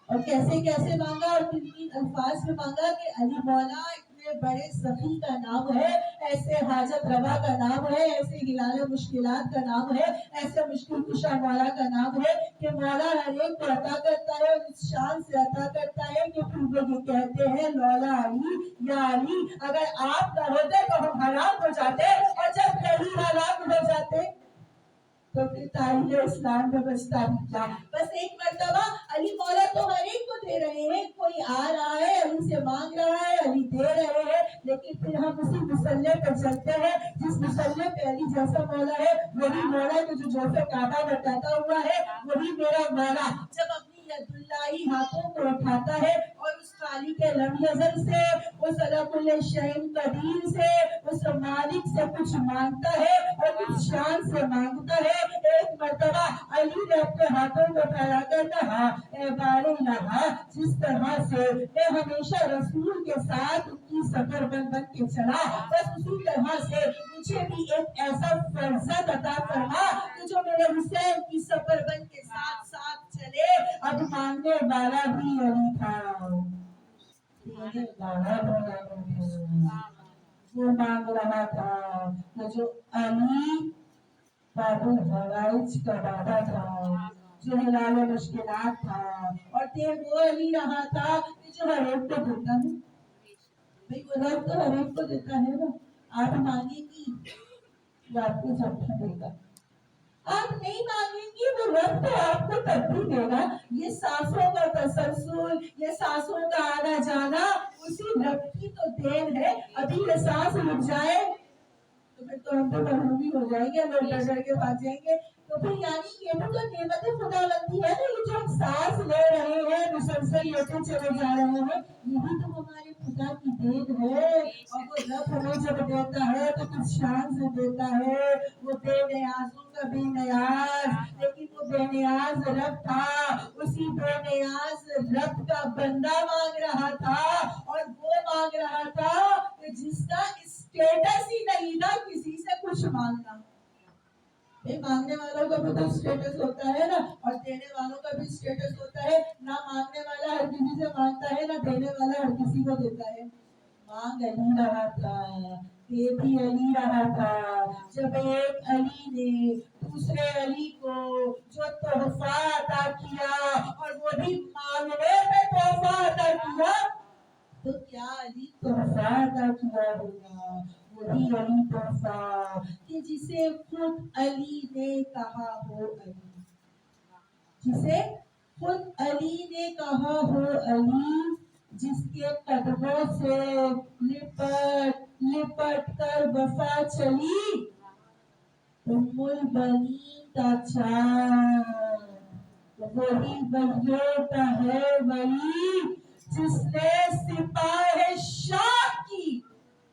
और कैसे कैसे मांगा और किन किन अल्फाज में मांगा कि अली मौला इतने बड़े सखी का नाम है, ऐसे हाजत रवा का नाम है, ऐसे हिलाल मुश्किलात का नाम है, ऐसे मुश्किल कुशा मौला का नाम है कि मौला हर एक को अता करता है और इस शान से अता करता है कि फिर वो ये कहते हैं लौला अली या अली, अगर आप न होते तो हम हलाक हो जाते, और जब अली हलाक हो जाते तो फिर तारीख इस्लाम में बचता भी क्या। बस एक मर्तबा अली मौला तो हर एक को दे रहे हैं, कोई आ रहा है अली से मांग रहा है, अली दे रहे हैं, लेकिन फिर हम उसी मुसल्ले पर चलते हैं जिस मुसल्ले पे अली जैसा मौला है, वही मौला के जो जोफे काबा बताता हुआ है, वही मेरा मौला जब अपनी यदुल्लाही हाथों को उठाता है और उस खाली के लम्हज़र से, उस अलकुल शैन कदीर से, उस मालिक से कुछ मांगता है और कुछ शान से मांगता है। एक मर्तबा अली ने अपने हाथों को फैलाकर कहा, ए बारे इलाहा, जिस तरह से मैं हमेशा रसूल के साथ उनकी सफर बन के चला, बस उसी तरह से मुझे भी एक ऐसा फरजत अता फरमा कि जो मेरे हुसैन की सफर बन के साथ साथ चले। अब मांगने वाला भी अली था, वो मांग रहा था कि जो अली बाबुल हवाइज का बाबा था, जो हिलाल मुश्किलात था, और ते वो अली रहा था कि जो हर एक को देता है। भाई वो रब तो हर एक को देता है ना, आप मांगेंगी वो आपको सब देगा, आप नहीं मांगेंगी वो रब तो आपको तब भी देगा। ये सांसों का तसलसल, ये सांसों का आना जाना उसी रब की तो देन है। अभी ये सांस रुक जाए तो फिर तो हम तो महरूमी हो जाएंगे, लोग डर डर के भाग जाएंगे। तो फिर यानी ये भी तो नेमत खुदावंदी है ना, ये जो हम सांस ले रहे हैं, मुसलसल लेते चले जा रहे हैं, ये भी तो हमारे खुदा की देन है। और वो रब हमें जब देता है तो कुछ शान से देता है, वो बेनियाजों का बेनियाज, लेकिन वो बेनियाज रब था, उसी बेनियाज रब का बंदा मांग रहा था, और वो मांग रहा था कि जिसका स्टेटस ही नहीं था किसी से कुछ मांगना। मांगने वालों का भी तो स्टेटस होता है ना, और देने वालों का भी स्टेटस होता है ना। मांगने वाला हर किसी से मांगता है ना, देने वाला हर किसी को देता है। मांग अली रहा था, ये भी अली रहा था, जब एक अली ने दूसरे अली को जो तोहफा अता किया, और वो भी मांगने पे तोहफा अता किया, तो क्या अली तोहफा अता किया होगा, वही अली तोहफा कि जिसे खुद अली ने कहा हो अली, जिसे खुद अली ने कहा हो अली, जिसके कदमों से लिपट लिपट कर वफा चली, उम्मुल बनीन का चांद वही वलियों का है वली, जिसने सिपाहे शाह की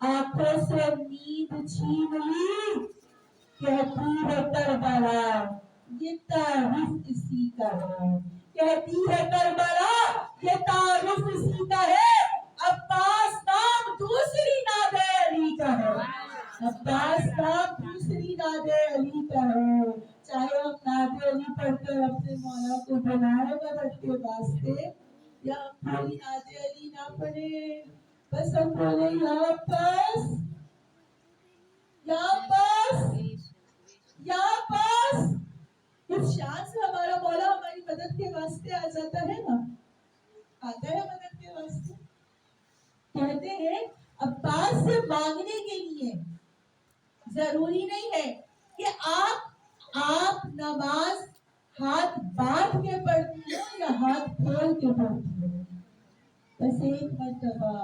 आंखों से नींद छीन ली। कहती है करबला ये तारीफ इसी का है, कहती है करबला ये तारीफ इसी का है। अब्बास नाम दूसरी नादे अली का है, अब्बास नाम दूसरी नादे अली का है। चाहे हम नादे अली पढ़कर अपने मौला को बनाए मदद के वास्ते, या हम पूरी नादे अली ना पढ़े, बस हम बोले यहाँ पास इस शान से हमारा मौला हमारी मदद के वास्ते आ जाता है ना, आता है मदद के वास्ते। कहते हैं अब्बास से मांगने के लिए जरूरी नहीं है कि आप नमाज हाथ बांध के पढ़ती हो या हाथ खोल के पढ़ती हो, बस एक मर्तबा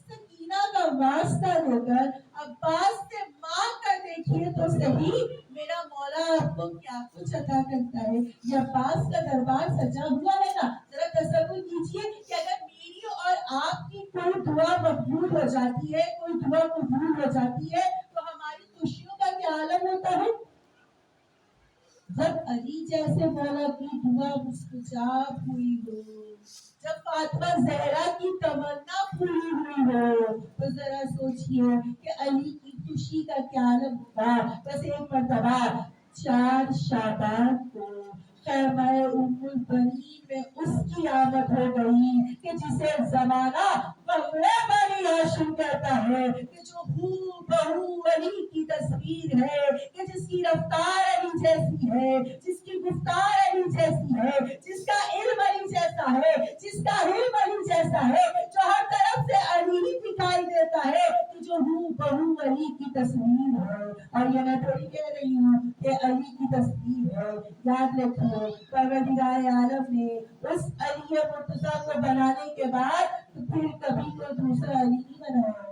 सकीना का वास्ता लेकर अब्बास से मांग कर देखिए तो सही, मेरा मौला आपको क्या कुछ अता करता है। ये अब्बास का दरबार सजा हुआ है ना, जरा तसव्वुर कीजिए कि अगर मेरी और आपकी कोई दुआ मकबूल हो जाती है, कोई दुआ कबूल हो जाती है, तो हमारी खुशियों का क्या आलम होता है। जब अली जैसे मौला की दुआ मुस्तजाब हुई हो, जब फातिमा जहरा की तमन्ना पूरी हुई हो, तो जरा सोचिए कि अली की खुशी का क्या आलम होगा। बस एक मर्तबा 4 शाबान को खैमा उम्मुल बनीन में उसकी आमद हो गई कि जिसे जमाना बगले बनी हाशिम कहता है, कि जो हूबहू अली की तस्वीर है, कि जिसकी रफ्तार अली जैसी है, जिसकी गुफ्तार अली जैसी है, जिसका इल्म अली जैसा है, जिसका हिल्म अली जैसा है, जो हर तरफ से अली ही दिखाई देता है, कि जो हूबहू अली की तस्वीर है। और ये मैं थोड़ी कह रही हूँ कि अली की तस्वीर है, याद रखिए परवरदिगार आलम ने उस अली मुर्तज़ा को बनाने के बाद तो फिर कभी कोई दूसरा अली नहीं बनाया।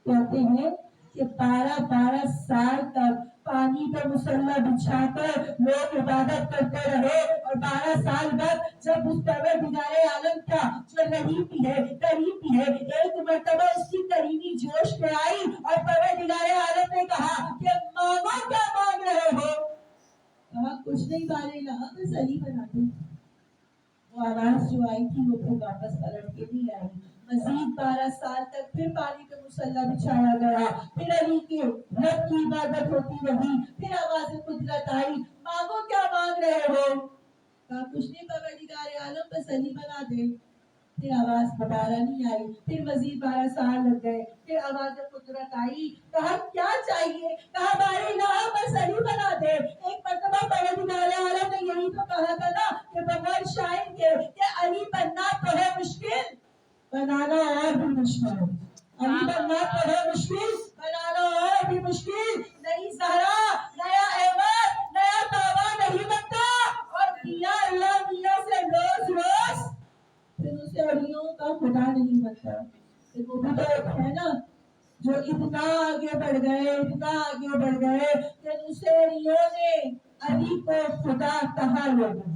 कहते हैं कि 12-12 साल तक पानी का मुसल्ला बिछाकर लोग इबादत करते रहे, और 12 साल बाद जब उस परवरदिगार आलम का जो रहीमी है करीमी है, एक मर्तबा उसकी करीमी जोश में आई और परवरदिगार आलम ने कहा कि मांगो क्या मांग रहे हो। कहा कुछ नहीं बारेला, बस अली बना दो। वो आवाज जो आई थी वो फिर वापस पलट के नहीं आई। मजीद 12 साल तक फिर पानी पे मुसल्ला बिछाया गया, फिर अली के रब की इबादत होती रही, फिर आवाज कुदरत आई, मांगो क्या मांग रहे हो। कहा कुछ नहीं परवरदिगार आलम, बस अली बना दे। फिर आवाज दोबारा नहीं आई, फिर मजीद 12 साल लग गए, फिर आवाज कुदरत आई, कहा क्या चाहिए। कहा बारेला बस अली बना दे। एक मर्तबा परवरदिगार आलम ने यही तो कहा था ना कि बगैर शायर के कि अली बनना तो है मुश्किल, बनाना और भी मुश्किल। अली बनना तो है मुश्किल, बनाना और भी मुश्किल। नई ज़हरा, नया अहमद, नया तावा नहीं बनता, और मियां अल्लाह मियां से रोज रोज फिर उसे अलियों का खुदा नहीं बनता। वो भी तो एक है ना जो इतना आगे बढ़ गए, इतना आगे बढ़ गए कि नुसैरियों ने अली को खुदा कहा लोगों।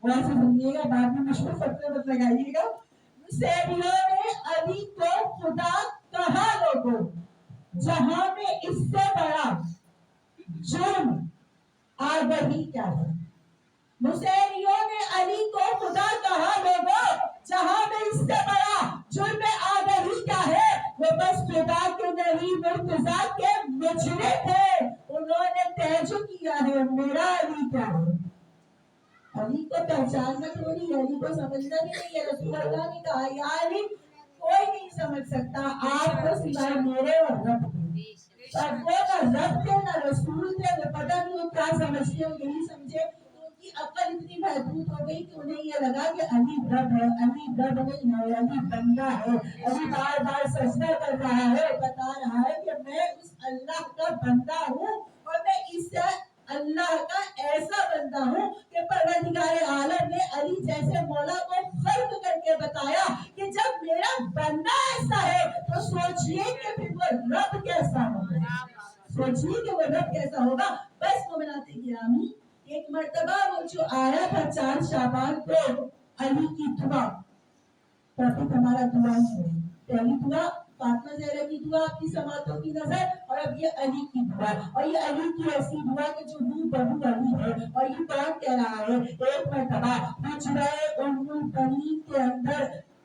वो ऐसे सुनिएगा, बाद में मुझको फतवे मत लगाइएगा। नुसैरियों ने अली को खुदा कहा लोगों, जहां में इससे बड़ा जुर्म आगही क्या है। मुसैरियों ने अली को खुदा कहा लोगों, जहां में इससे बड़ा जुर्म आगही क्या है। वो बस खुदा के नहीं मुर्तज़ा के मुजरिम थे, उन्होंने तय जो किया है मेरा अली क्या है। अली को पहचानना थोड़ी है, अली को समझना भी नहीं है। रसूल अल्लाह ने कहा या अली कोई नहीं समझ सकता आपको सिवाय मेरे और रब के। पर वो ना रब थे ना रसूल थे, वो पता नहीं वो क्या समझते हो, यही समझे तो उनकी अकल इतनी महदूद हो गई कि उन्हें ये लगा कि अली रब है। अली रब नहीं है, अली बंदा है। अली बार बार सजदा कर रहा है, बता रहा है कि मैं उस अल्लाह का बंदा हूँ, और मैं इस अल्लाह का ऐसा बंदा हूँ कि परवरदिगार आलम ने अली जैसे मौला को खल्क करके बताया सोचिए कि वो रब कैसा होगा। बस मोमिनात गिरामी, एक मर्तबा वो जो आया था 4 शाबान को अली की दुआ, प्रॉफिट हमारा दुआ है। पहली दुआ फातिमा ज़हरा की दुआ आपकी समातों की नजर, और अब ये अली की दुआ, और ये अली की ऐसी दुआ कि जो हूबहू अली है। और ये कौन कह रहा है? एक मर्तबा हुजरा उम्मुल बनीन के अंदर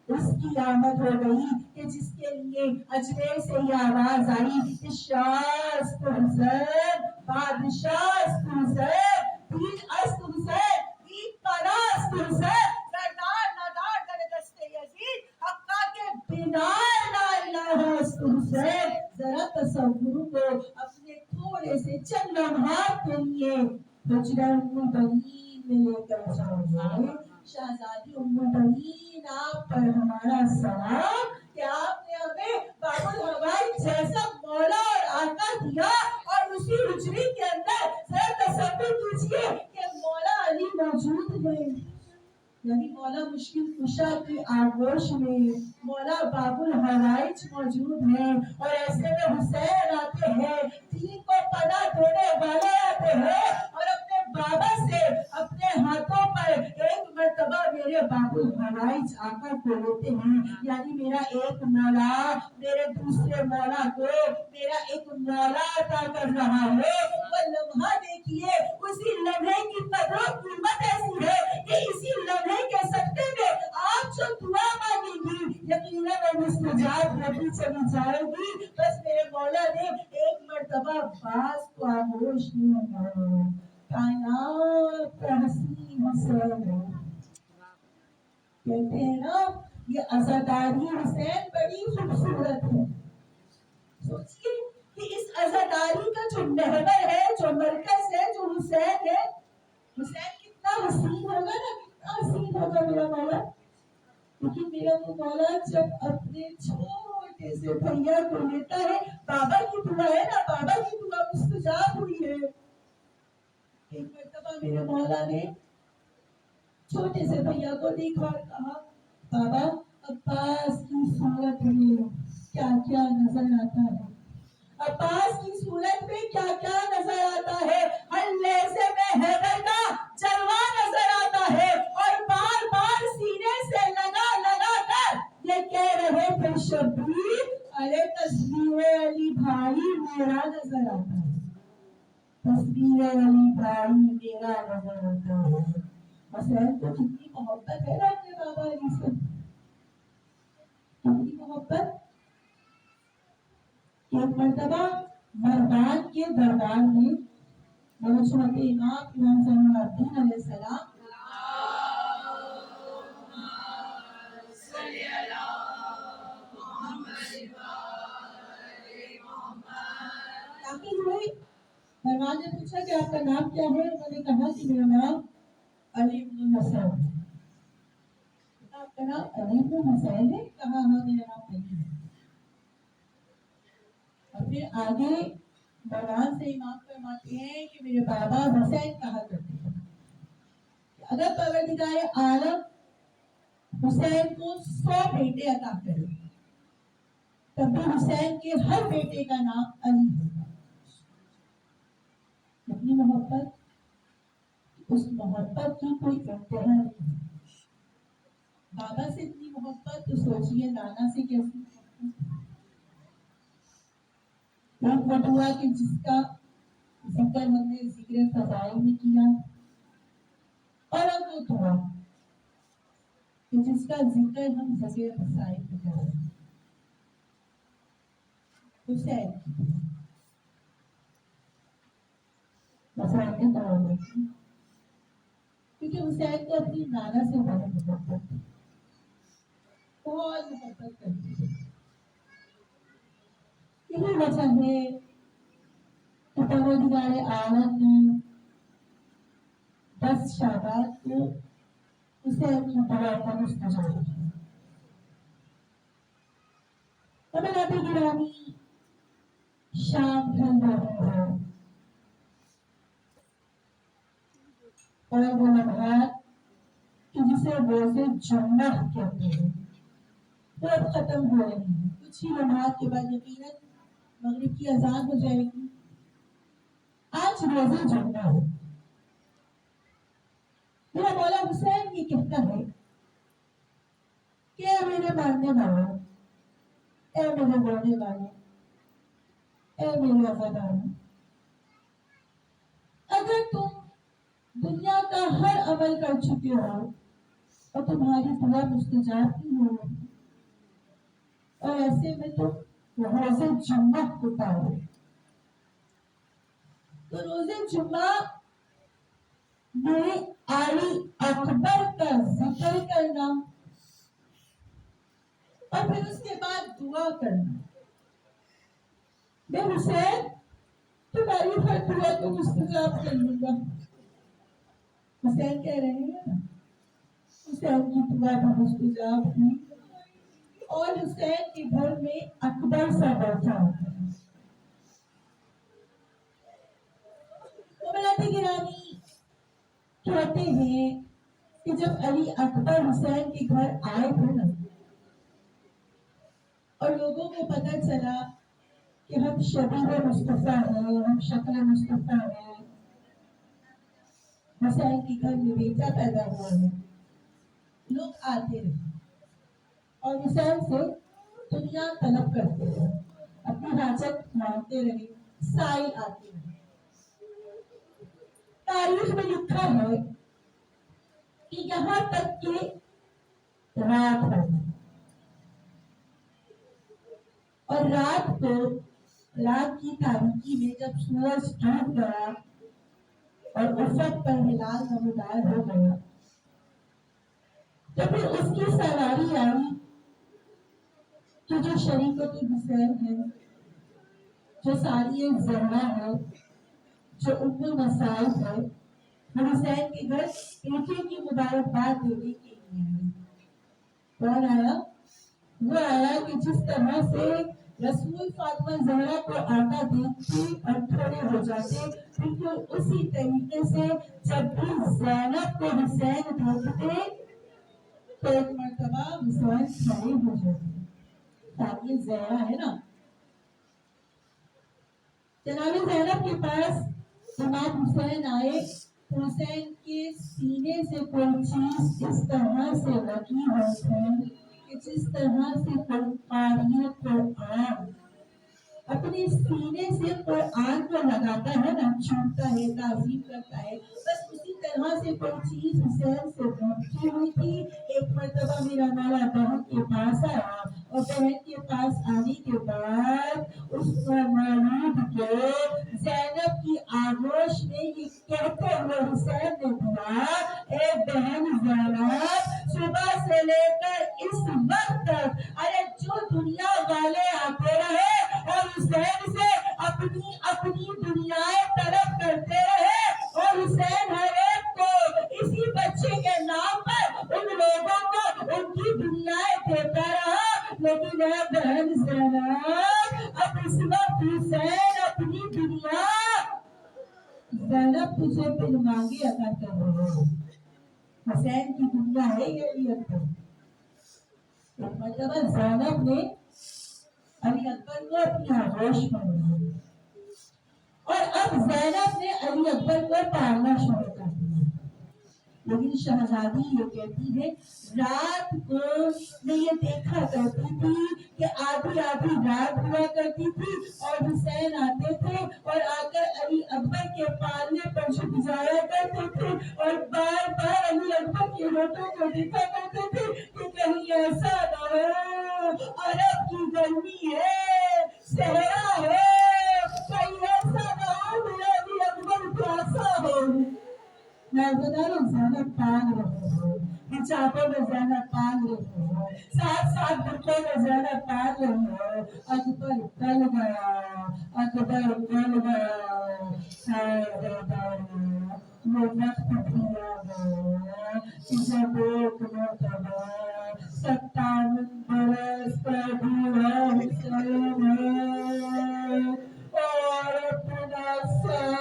उसकी आमद हो गई कि जिसके लिए अजमेर से ये आवाज आई कि शास्त हुसैन, बादशाह हुसैन, तीन अस्त हुसैन, तीन परास्त हुसैन, सरदार नादार दर दस्ते यजीद, हक्का के बिनार ला इलाहा हुसैन। जरा तसव्वुर को अपने थोड़े से चंद लम्हात के लिए हुजरा उम्मुल बनीन में लेकर जाओगे। शहजादी उम्मुल बनीन, आप पर हमारा सलाम कि आपने हमें बाबुल हवाई जैसा मौला और आका दिया, और उसी हुजरे के अंदर जरा तसव्वुर कीजिए कि मौला अली मौजूद है, यानी मौला मुश्किल कुशा की आगोश में मौला बाबुल हवाइज मौजूद है। और ऐसे में हुसैन आते हैं, दीन को पना देने वाले आते हैं, और अपने बाबा से अपने हाथों पर एक मर्तबा मेरे बाबुल हवाइज आका को लेते हैं। यानी मेरा एक मौला मेरे दूसरे मौला को मेरा एक मौला अता कर रहा है। वो लम्हा देखिए, उसी लम्हे की कदर कीमत ऐसी है कि इसी लम्हे के सत्ते में आप जो दुआ मांगेंगी यकीनन वो मुस्तजाब होती चली जाएगी। बस मेरे मौला ने एक मर्तबा बास को आगोश में कायनात का हसीन हुसैन, कहते हैं ना ये अज़ादारी हुसैन बड़ी खूबसूरत है। सोचिए कि इस अज़ादारी का जो महवर है, जो मरकज है, जो हुसैन है, हुसैन कितना हसीन होगा ना, कितना हसीन होगा मेरा मौला। लेकिन मेरा वो मौला जब अपने छोटे से भैया को लेता है, बाबा की दुआ है ना, बाबा की दुआ मुस्तजाब हुई है। एक मर्तबा मेरे मौला ने छोटे से भैया को देखा और कहा, बाबा अब्बास की सूरत में क्या क्या नजर आता है, अब्बास की सूरत में क्या क्या नजर आता है। हर लहजे में हैदर का जलवा नजर आता है, और बार बार सीने से लगा लगा कर ये कह रहे थे शबीर, अरे तस्वीर अली भाई मेरा नजर आता है, तस्वीर अली भाई मेरा नजर आता है। हुसैन को कितनी मोहब्बत है ना अपने बाबा अली से, कितनी मोहब्बत। एक मर्तबा मरदान के दरबार में मरहूम इमाम ज़ैनुल अलैहिस्सलाम दाखिल हुए। दरबार ने पूछा कि आपका नाम क्या है? उन्होंने कहा कि मेरा नाम अली इब्न हुसैन है। आपका नाम अली इब्न हुसैन है? कहा हाँ मेरा नाम अली है। और फिर आगे बरगान से इमाम फरमाते हैं कि मेरे बाबा हुसैन कहा करते हैं अगर परवरदिगार आलम हुसैन को 100 बेटे अता करे तब भी हुसैन के हर बेटे का नाम अली है। इतनी मोहब्बत, उस मोहब्बत की कोई इंतहा नहीं है। बाबा से इतनी मोहब्बत तो सोचिए नाना से कैसी मोहब्बत। एक बटुआ कि जिसका जिक्र हमने जिक्र फजाइल में किया, और अब वो दुआ कि जिसका जिक्र हम जिक्र फजाइल में कर रहे हैं, हुसैन हुसैन के दौर में, क्योंकि हुसैन को अपनी नाना से बहुत मोहब्बत थी, बहुत मोहब्बत करती थी। यही वजह है कि परवरदिगार आलम ने 10 शाबान को हुसैन की दुआ का मुस्तजाब किया। तब गिरामी शाम ढल रही है, और वो लम्हात कि जिसे रोज़े जुम्मा कहते हैं वो अब खत्म हो रही है। कुछ ही लम्हात के बाद यकीनन मगरिब की अजान हो जाएगी, आज रोज़े जुम्मा है। मेरा मौला हुसैन ये कहता है कि ऐ मेरे मानने वालों, ऐ मेरे रोने वालों, ऐ मेरे अज़ादारों, अगर तुम दुनिया का हर अमल कर चुके हो और तुम्हारी दुआ मुस्तजाब नहीं हो रही, और ऐसे में तुम रोज़े जुम्मा को पाओ, तो रोज़े जुम्मा में अली अकबर का जिक्र करना और फिर उसके बाद दुआ करना। मैं हुसैन तुम्हारी हर दुआ को मुस्तजाब कर लूंगा। हुसैन कह रहे हैं ना, हुसैन की दुआ भी मुस्तजाब हुई और हुसैन के घर में अकबर सा बैठा होता है। गिरानी कहते हैं कि जब अली अकबर हुसैन के घर आए थे ना, और लोगों को पता चला कि हम शबीह मुस्तफा हैं, हम शक्ल मुस्तफा हैं, हुसैन के घर में बेटा पैदा हुआ है, लोग आते रहे और हुसैन से दुनिया तलब करते रहे, अपनी हाजत मांगते रहे, साई आते रहे। तारीख में लिखा है कि यहाँ तक कि रात हो और रात की तारीकी में जब सूरज डूब गया और उफक पर हिलाल नमूदार हो गया, तो फिर उसकी सवारी आई कि जो शरीकतुल हुसैन है, जो सारी ज़हरा है, जो उम्मुल मसाइब है, वो हुसैन के घर बेटे की मुबारकबाद देने के लिए आई। कौन आया? वो आया कि जिस तरह से रसूल फातिमा ज़हरा को आका देखते और खड़े हो जाते, बिल्कुल उसी तरीके से जब भी ज़ैनब को हुसैन देखते तो एक मर्तबा हुसैन खड़े हो जाते। ताकि ज़हरा है ना, जनाब ज़ैनब के पास इमाम हुसैन आए, हुसैन के सीने से कोई चीज इस तरह से लगी हुई थी कि जिस तरह से कोई क़ारी कुरान अपने सीने से कुरान को लगाता है ना, छूता है, ताज़ीम करता है, बस उसी तरह से कोई चीज हुसैन से रूठी हुई थी। एक मर्तबा मेरा मौला बहन के पास आया और बहन के पास आने के बाद उस मौलूद को ज़ैनब की आगोश में ये कहते हुए हुसैन ने दिया, ए बहन ज़ैनब, सुबह से लेकर इस वक्त तक अरे जो दुनिया वाले आते रहे और हुसैन से अपनी अपनी दुनियाएं तलब करते रहे, और हुसैन हर एक को इसी बच्चे के नाम पर उन लोगों को उनकी दुनियाएं देता रहा, लेकिन है बहन ज़ैनब, अब इस वक्त हुसैन अपनी दुनिया ज़ैनब तुझे बिन मांगे अता कर रहे हो। हुसैन की दुनिया है ये अकबर। मतलब ज़ैनब ने अली अकबर को अपनी आगोश में लिया और अब ज़ैनब ने अली अकबर को पालना शुरू कर दिया। लेकिन शहजादी ये कहती है, रात को मैं ये देखा करती थी कि आधी आधी रात हुआ करती थी और हुसैन आते थे और आकर अली अकबर के पालने पर झुक जाया करते थे और बार बार अली अकबर के होठों को देखा करते थे कि कहीं ऐसा न हो अरब की गर्मी है, सहरा है, कहीं ऐसा न हो मेरा अली अकबर प्यासा हो। ज़ैनब पाल रहे हो, हिजाबों में ज़ैनब पाल रहे हो, साथ साथ बुर्कों में ज़ैनब पाल रहे हो। अकबर गल गया, अकबर गल गया, वो वक्त भी आ गया कि जब एक मर्तबा 57 बरस का बूढ़ा हुसैन और अपना सर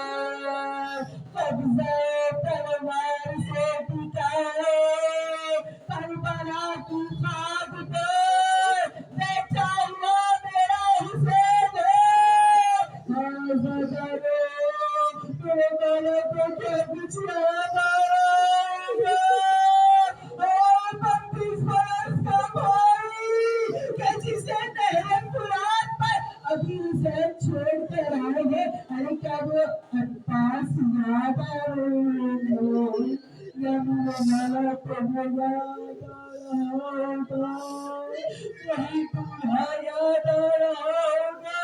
कब्ज़े तलवार से टिकाए करबला की खाक पर बैठा हुआ मेरा हुसैन है। तेरे बालों को क्या कुछ याद आ रहा है? और 32 बरस का भाई कि जिसे नहरे फुरात पर अभी उसे छोड़ कर आए हैं। अरे क्या वो अब्बास याद आ रहे हैं? यमुना प्रभु याद आ रहा होगा, वही दूल्हा याद आ रहा होगा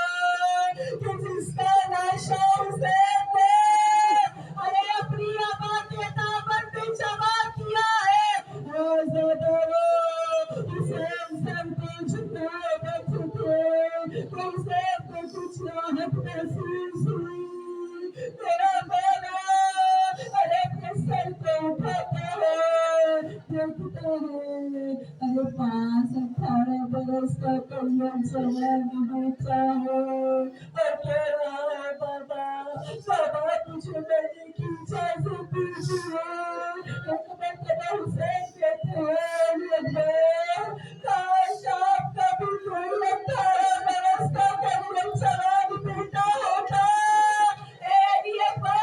कि जिसका नशा उसे थे। अरे अपनी आबा के दामन पे जमा किया है। आज़ादारो, उसे सब कुछ ताकत थे, उसे तो कुछ राहत महसूस हुई। तेरा बाला अरे अपने सर पे उठाता है, देखता है। अरे 18 बरस का कल्याण जवान बेटा है और कह रहा है बाबा बाबा तुझे मैंने की इजाजत दीजिए। अकबर कदा हुसैन कहते हैं अकबर काश आपका भी कोई 18 बरस का कल्याण जवान बेटा होता। ए अकबर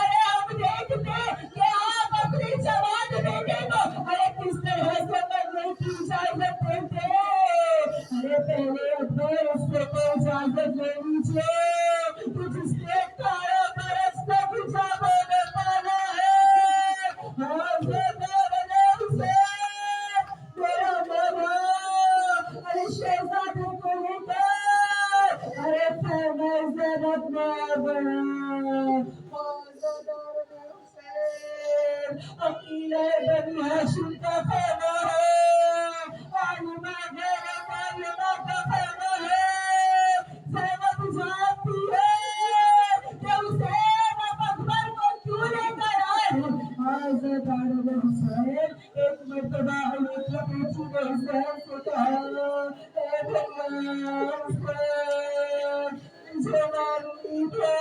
अरे अब देखते कि आप अपने जवान बेटे को अरे किस तरह से मरने की इजाजत देते। अरे पहले अकबर उससे तो इजाजत ले लीजिए तो जिसने 18 बरस तक जामा में पाला है। मेरा बाबा अरे शहजादे को लेकर अरे फैज़ाबाद अकीला बनी हाशिम का खाना है, आलिमा गैर आलिमा का खाना है। ज़ैनब जानती है कि हुसैन अब अकबर को क्यों लेकर आए हैं। आज़ादार हुसैन एक मर्तबा अलीका बेटी ने हुसैन से कहा ए भैया हुसैन मुझे मालूम है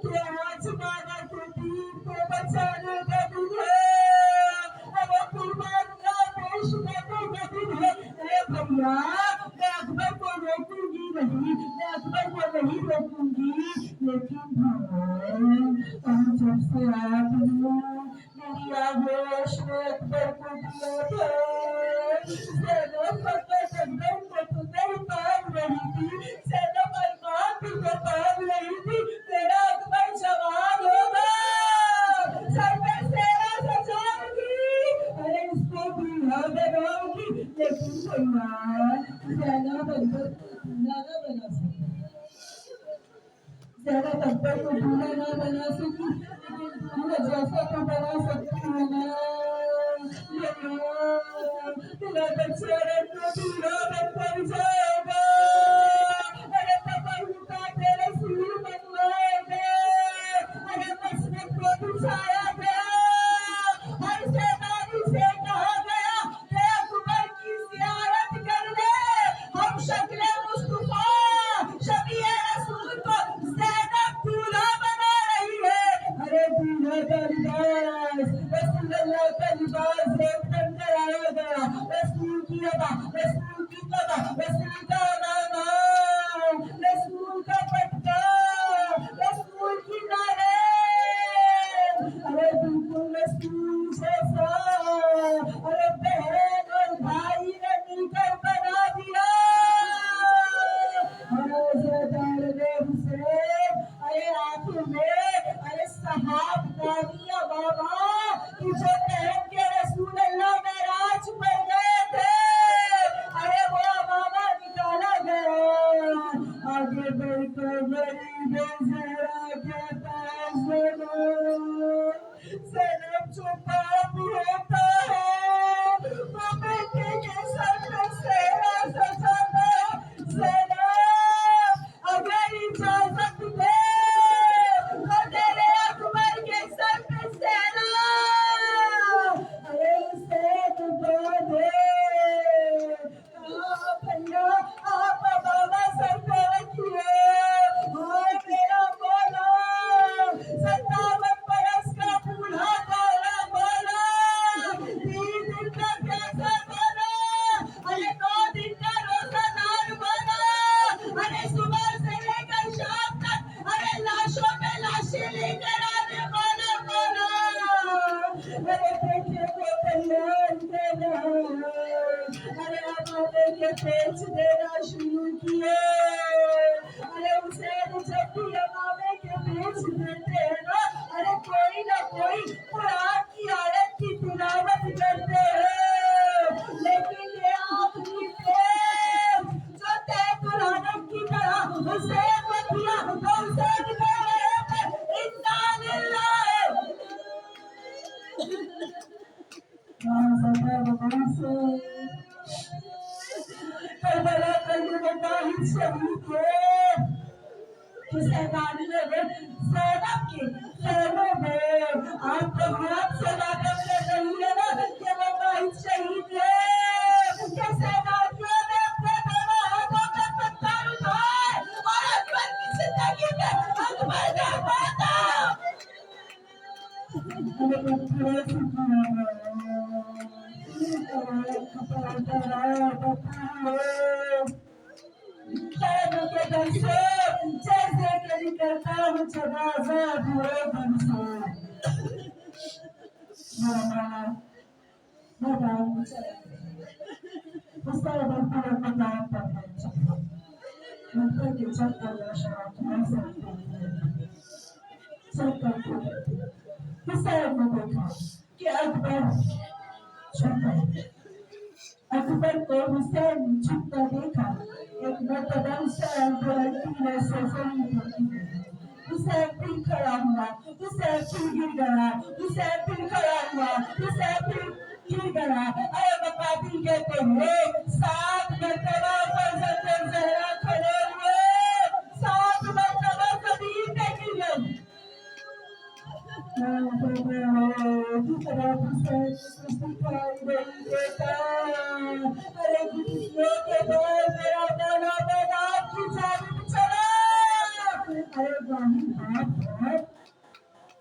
कि आज माना के दीन को बचाने का दिन है, अब कुर्बान का पेश करने का दिन है। ए भैया मैं अकबर को रोकूंगी नहीं, मैं अकबर को नहीं रोकूंगी, लेकिन भाई जब से आप मेरी आगोश ने अकबर को दिया था ज़ैनब फकत अकबर को तो नहीं पाल रही थी, ज़ैनब अरमान भी तो पाल रही थी। मेरा अकबर जवान होगा, सर पे सेना सजाऊंगी, अरे इसको दूल्हा बनाऊंगी, लेकिन भैया ज़ैनब अकबर को दूल्हा ना बना सकी। ज़ैनब अकबर को दूल्हा ना बना सकी, लेकिन दूल्हा जैसा तो बना सकती है ना। तेरा बच्चा रत्न दूल्हा बनकर जाएगा। अरे तबहू का तेरे सूर बनवाएंगे। अरे मसनद को बिछाया गया, हर सेनानी से कहा गया कि अकबर की ज़ियारत कर ले। हम शक्ल मुस्तफा शफीए रसूल को ज़ैनब दूल्हा बना रही है। अरे दूल्हा का लिबास रसूलुल्लाह का लिबास देखकर कराया गया। रसूल की अदा, रसूल की कदा, रसूल का नामा, रसूल का पटका, रसूल की नारे, अरे बिल्कुल रसूल जैसा अरे बहन और भाई ने मिलकर बना दिया। अरे आखिर में अरे सहाब नामिया बाबा कि जो पहन के रसूलुल्लाह मेराज पर गए थे, अरे वो बाबा निकाला गया। आगे बढ़कर गरीब ज़हरा कहता है ज़ैनब जो पाप होता है वो बेटे के सर पे सेहरा सजाता है। ज़ैनब अगर इजाजत दे तो तेरे अकबर के सर पे सेहरा अरे उसे डुबा दे। भैया आप बाबा सर पे रखिए और मेरा बोला 57 बरस का बूढ़ा काला बोला भी अमामे के बीच मिलते हैं ना, अरे कोई ना कोई कुरान की आयत की तिलावत करते हैं, लेकिन ये आखिरी प्रेम जो तैतुरानक की तरह हुसैन को दिया, तो हुसैन कह रहे थे इन्ना लिल्लाह करबला करबला ही शहीद हुए हुसैनानी ने ज़ैनब के खैमों में आपको हाथ से लाकर ले रही है ना कि वो भाई शहीद है कि सेनानियों ने अपने दोनों हाथों पे पत्थर उठाए और अकबर की जिंदगी में अकबर ने माता खैमों के घर से जैसे कि निकलता हूँ जनाजा बुरे दिन से कि अकबर को हुसैन ने झुकता देखा एक मर्तबा हुसैन बुलंदी में से जमीन पर गिरे हुसैन फिर खड़ा हुआ हुसैन फिर गिर गया हुसैन फिर खड़ा हुआ हुसैन फिर गिर गया अरे मकातिल कहते हैं 7 मर्तबा फजर ज़हरा खड़े हुए 7 मर्तबा जमीन पे गिर अरे खुशियों के दौर मेरा दाना मैदान की जानिब चला अरे बाप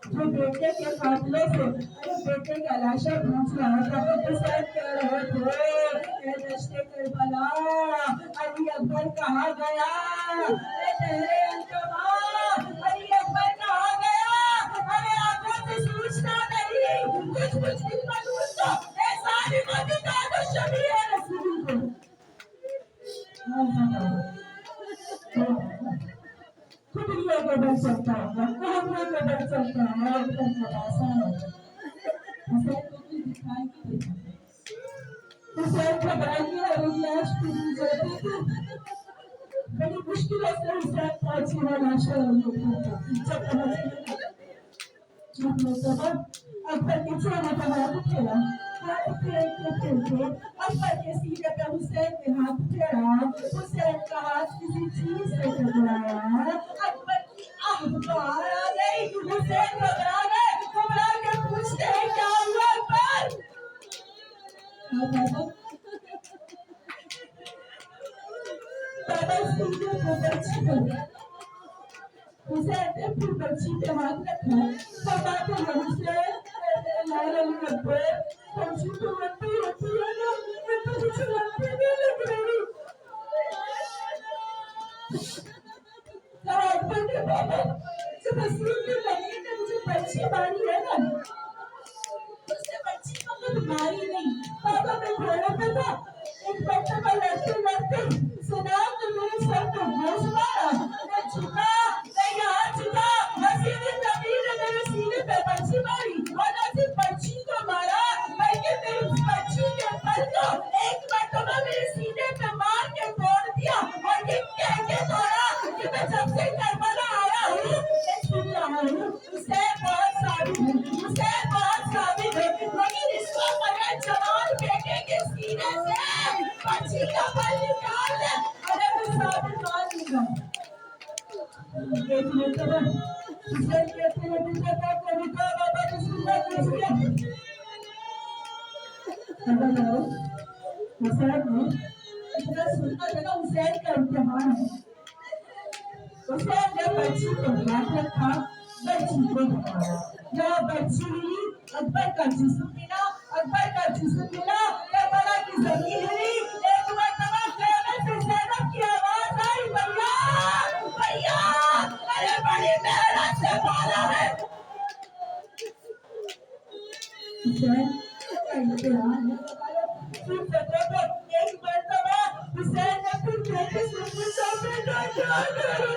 जो बेटे के कातलों से अरे बेटे का लाशा पूछ रहा था हुसैन कह रहे थे ए दश्ते करबला अली अकबर कहाँ गया ए तेरे अंकमा अली अकबर कहाँ गया अरे आंखों से सूझता नहीं कुछ मुश्किल मजबूर तो ऐसा नहीं बता दो शबी है रसूल को खुदरियों को बन सकता है कहने को बन सकता है और करना आसान है हुसैन को भी दिखाई नहीं देता हुसैन घबराई और लाश पूरी जाती थी बड़ी मुश्किलों से हुसैन पहुंची है लाशा जब पहुंची अकबर के चेहरे पर हाथ फेरा हाथ फेरते अकबर के सीने पर हुसैन ने हाथ फेरा हुसैन का हाथ किसी चीज से टकराया अकबर की आह बाहर आ गई हुसैन घबरा के पूछते हैं क्या हुआ अकबर बाबा सीने को बच्ची हो गया हुसैन ने फिर बच्ची पे हाथ रखा पापा को हुसैन लाल अली अकबर बच्ची तो रोती होती है ना मैं तो कुछ रोती नहीं लग रही अकबर ने बाबा जब रसूल के लगे ने मुझे बच्ची मारी है ना उसने बच्ची को खुद मारी नहीं पापा मैं घोड़े पे था एक मरतबा लड़ते सुना तो मेरे सर पे घोंस मारा मैं झुका मैं यहाँ झुका नसीब नबी ने मेरे सीने पे बच्ची मारी और नसीब बच्ची को मारा बल्कि मेरी बच्ची के पर को एक मरतबा मेरे सीने पे मार के तोड़ दिया और ये कह के तोड़ा कि मैं जब से करबला आया हूँ मैं सुन रहा हूँ उसे बहुत साबित है लेकिन इसको मेरे जवान बेटे के सीने से बच्ची का बल निकाल दे अरे मैं साबित मान लूंगा एक मरतबा हुसैन कहते हैं बेटा का कविता बाबा ने सुनना कीजिए हुसैन ने इतना सुनना था ना हुसैन का इम्तिहान है हुसैन ने बच्ची को हाथ रखा बच्ची को घुमाया यहाँ बच्ची अकबर का जिस्म मिला अकबर का जिस्म मिला करबला की जमीन हिली एक मरतबा क़यामत से ज़ैनब की आवाज आई भैया भैया अरे बड़ी मेहनत से पाला है हुसैन का इम्तिहान फिर देखो एक मरतबा हुसैन ने फिर बेटे से पूछा बेटा क्या करूं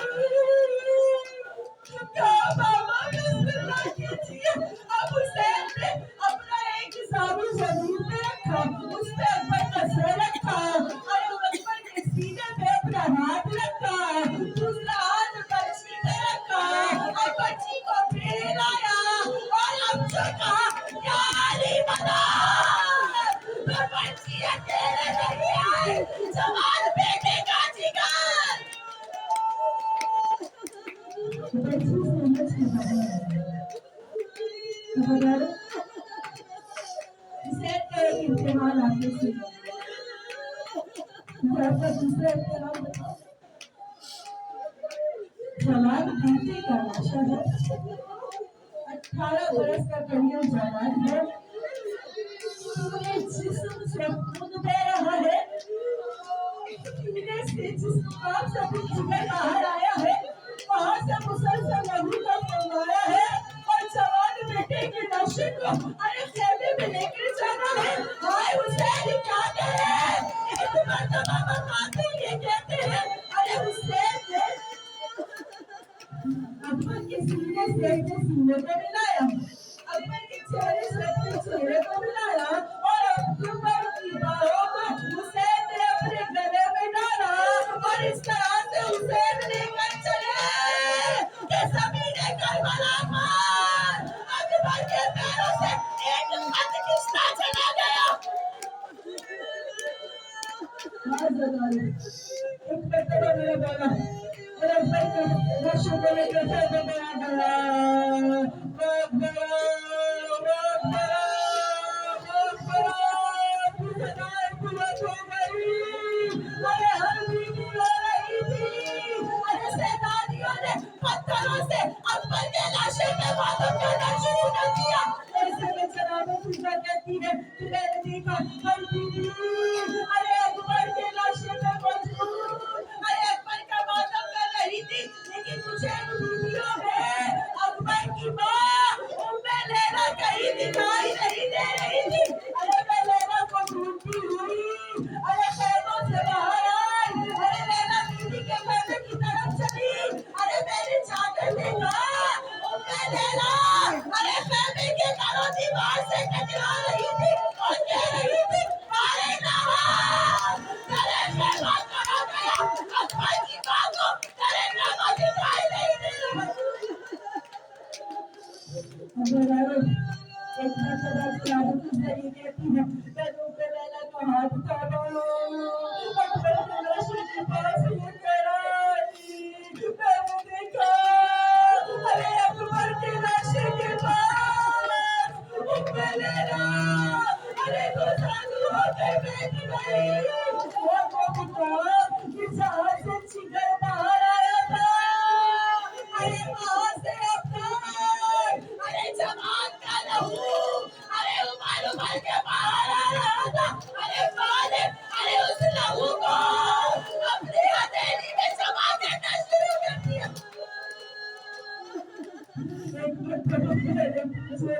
तो बच्ची समझ के खबरदार सेट करो कि इम्तिहान आपके से आपका दूसरा इम्तिहान बताओ जवान बीते का आशा है 18 बरस का करियर जवान है पूरे जिस्म से खून बह रहा है सीने से जिस पाप से भी जिगर बाहर आया है वहां से मुसलसल लहू का फवारा है और जवान बेटे के नशे को अरे खेमे में लेकर जाना है हाय हुसैन क्या करे एक मर्तबा मकाते ये कहते हैं अरे हुसैन ने अकबर के सीने से अपने सीने को मिलाया अकबर के चेहरे से अपने चेहरे को मिलाया और अकबर की बाहों को हुसैन ने अपने गले में डाला और इस तरह से हुसैन लेकर चले कि ज़मीने करबला पर अकबर के पैरों से एक खत खिसका चला गया एक मर्तबा मेरा बोला और अकबर के नक्शों को लेकर चलते गया अरे हर बीवी रो रही थी अरे शैतानियों ने पत्थरों से अकबर के लाशे पे मातम करना शुरू कर दिया ऐसे में जनाब पूजा कहती है कि मैंने देखा हर बीवी अरे अकबर के लाशे पे मजबूर अरे अकबर का मातम कर रही थी लेकिन मुझे इन बीवियों में अकबर की माँ उम्मे लैला कहीं दिखाई नहीं दे रही थी अरे मैं लैला को ढूंढती हुई अरे खैमों से बाहर आई अरे लैला बीवी के खैमे की तरफ चली अरे मैंने जाकर देखा उम्मे लैला अरे खैमे के चारों दीवार से टकरा रही थी और कह रही थी मारे नवाब तेरे खैमा कहाँ गया अकबर की माँ को तेरे खैमा दिखाई नहीं दे रहा एक मर्तबा क़यामत की घड़ी कहती है पैरों पे लैला का हाथ थामा अकबर के लाशे के पास ये कह मैंने देखा अरे अकबर के लाशे के पास उम्मे लैला अरे गुजारू होके बैठ गई वो बुता कि जहाँ से जिगर बाहर आया था अरे वहाँ से अकबर अरे जवान का लहू अरे उबाल के बाहर आ रहा था अरे मालिक अरे उस लहू को अपनी हथेली में जमा देना शुरू कर दिया एक मर्तबा मैंने पूछा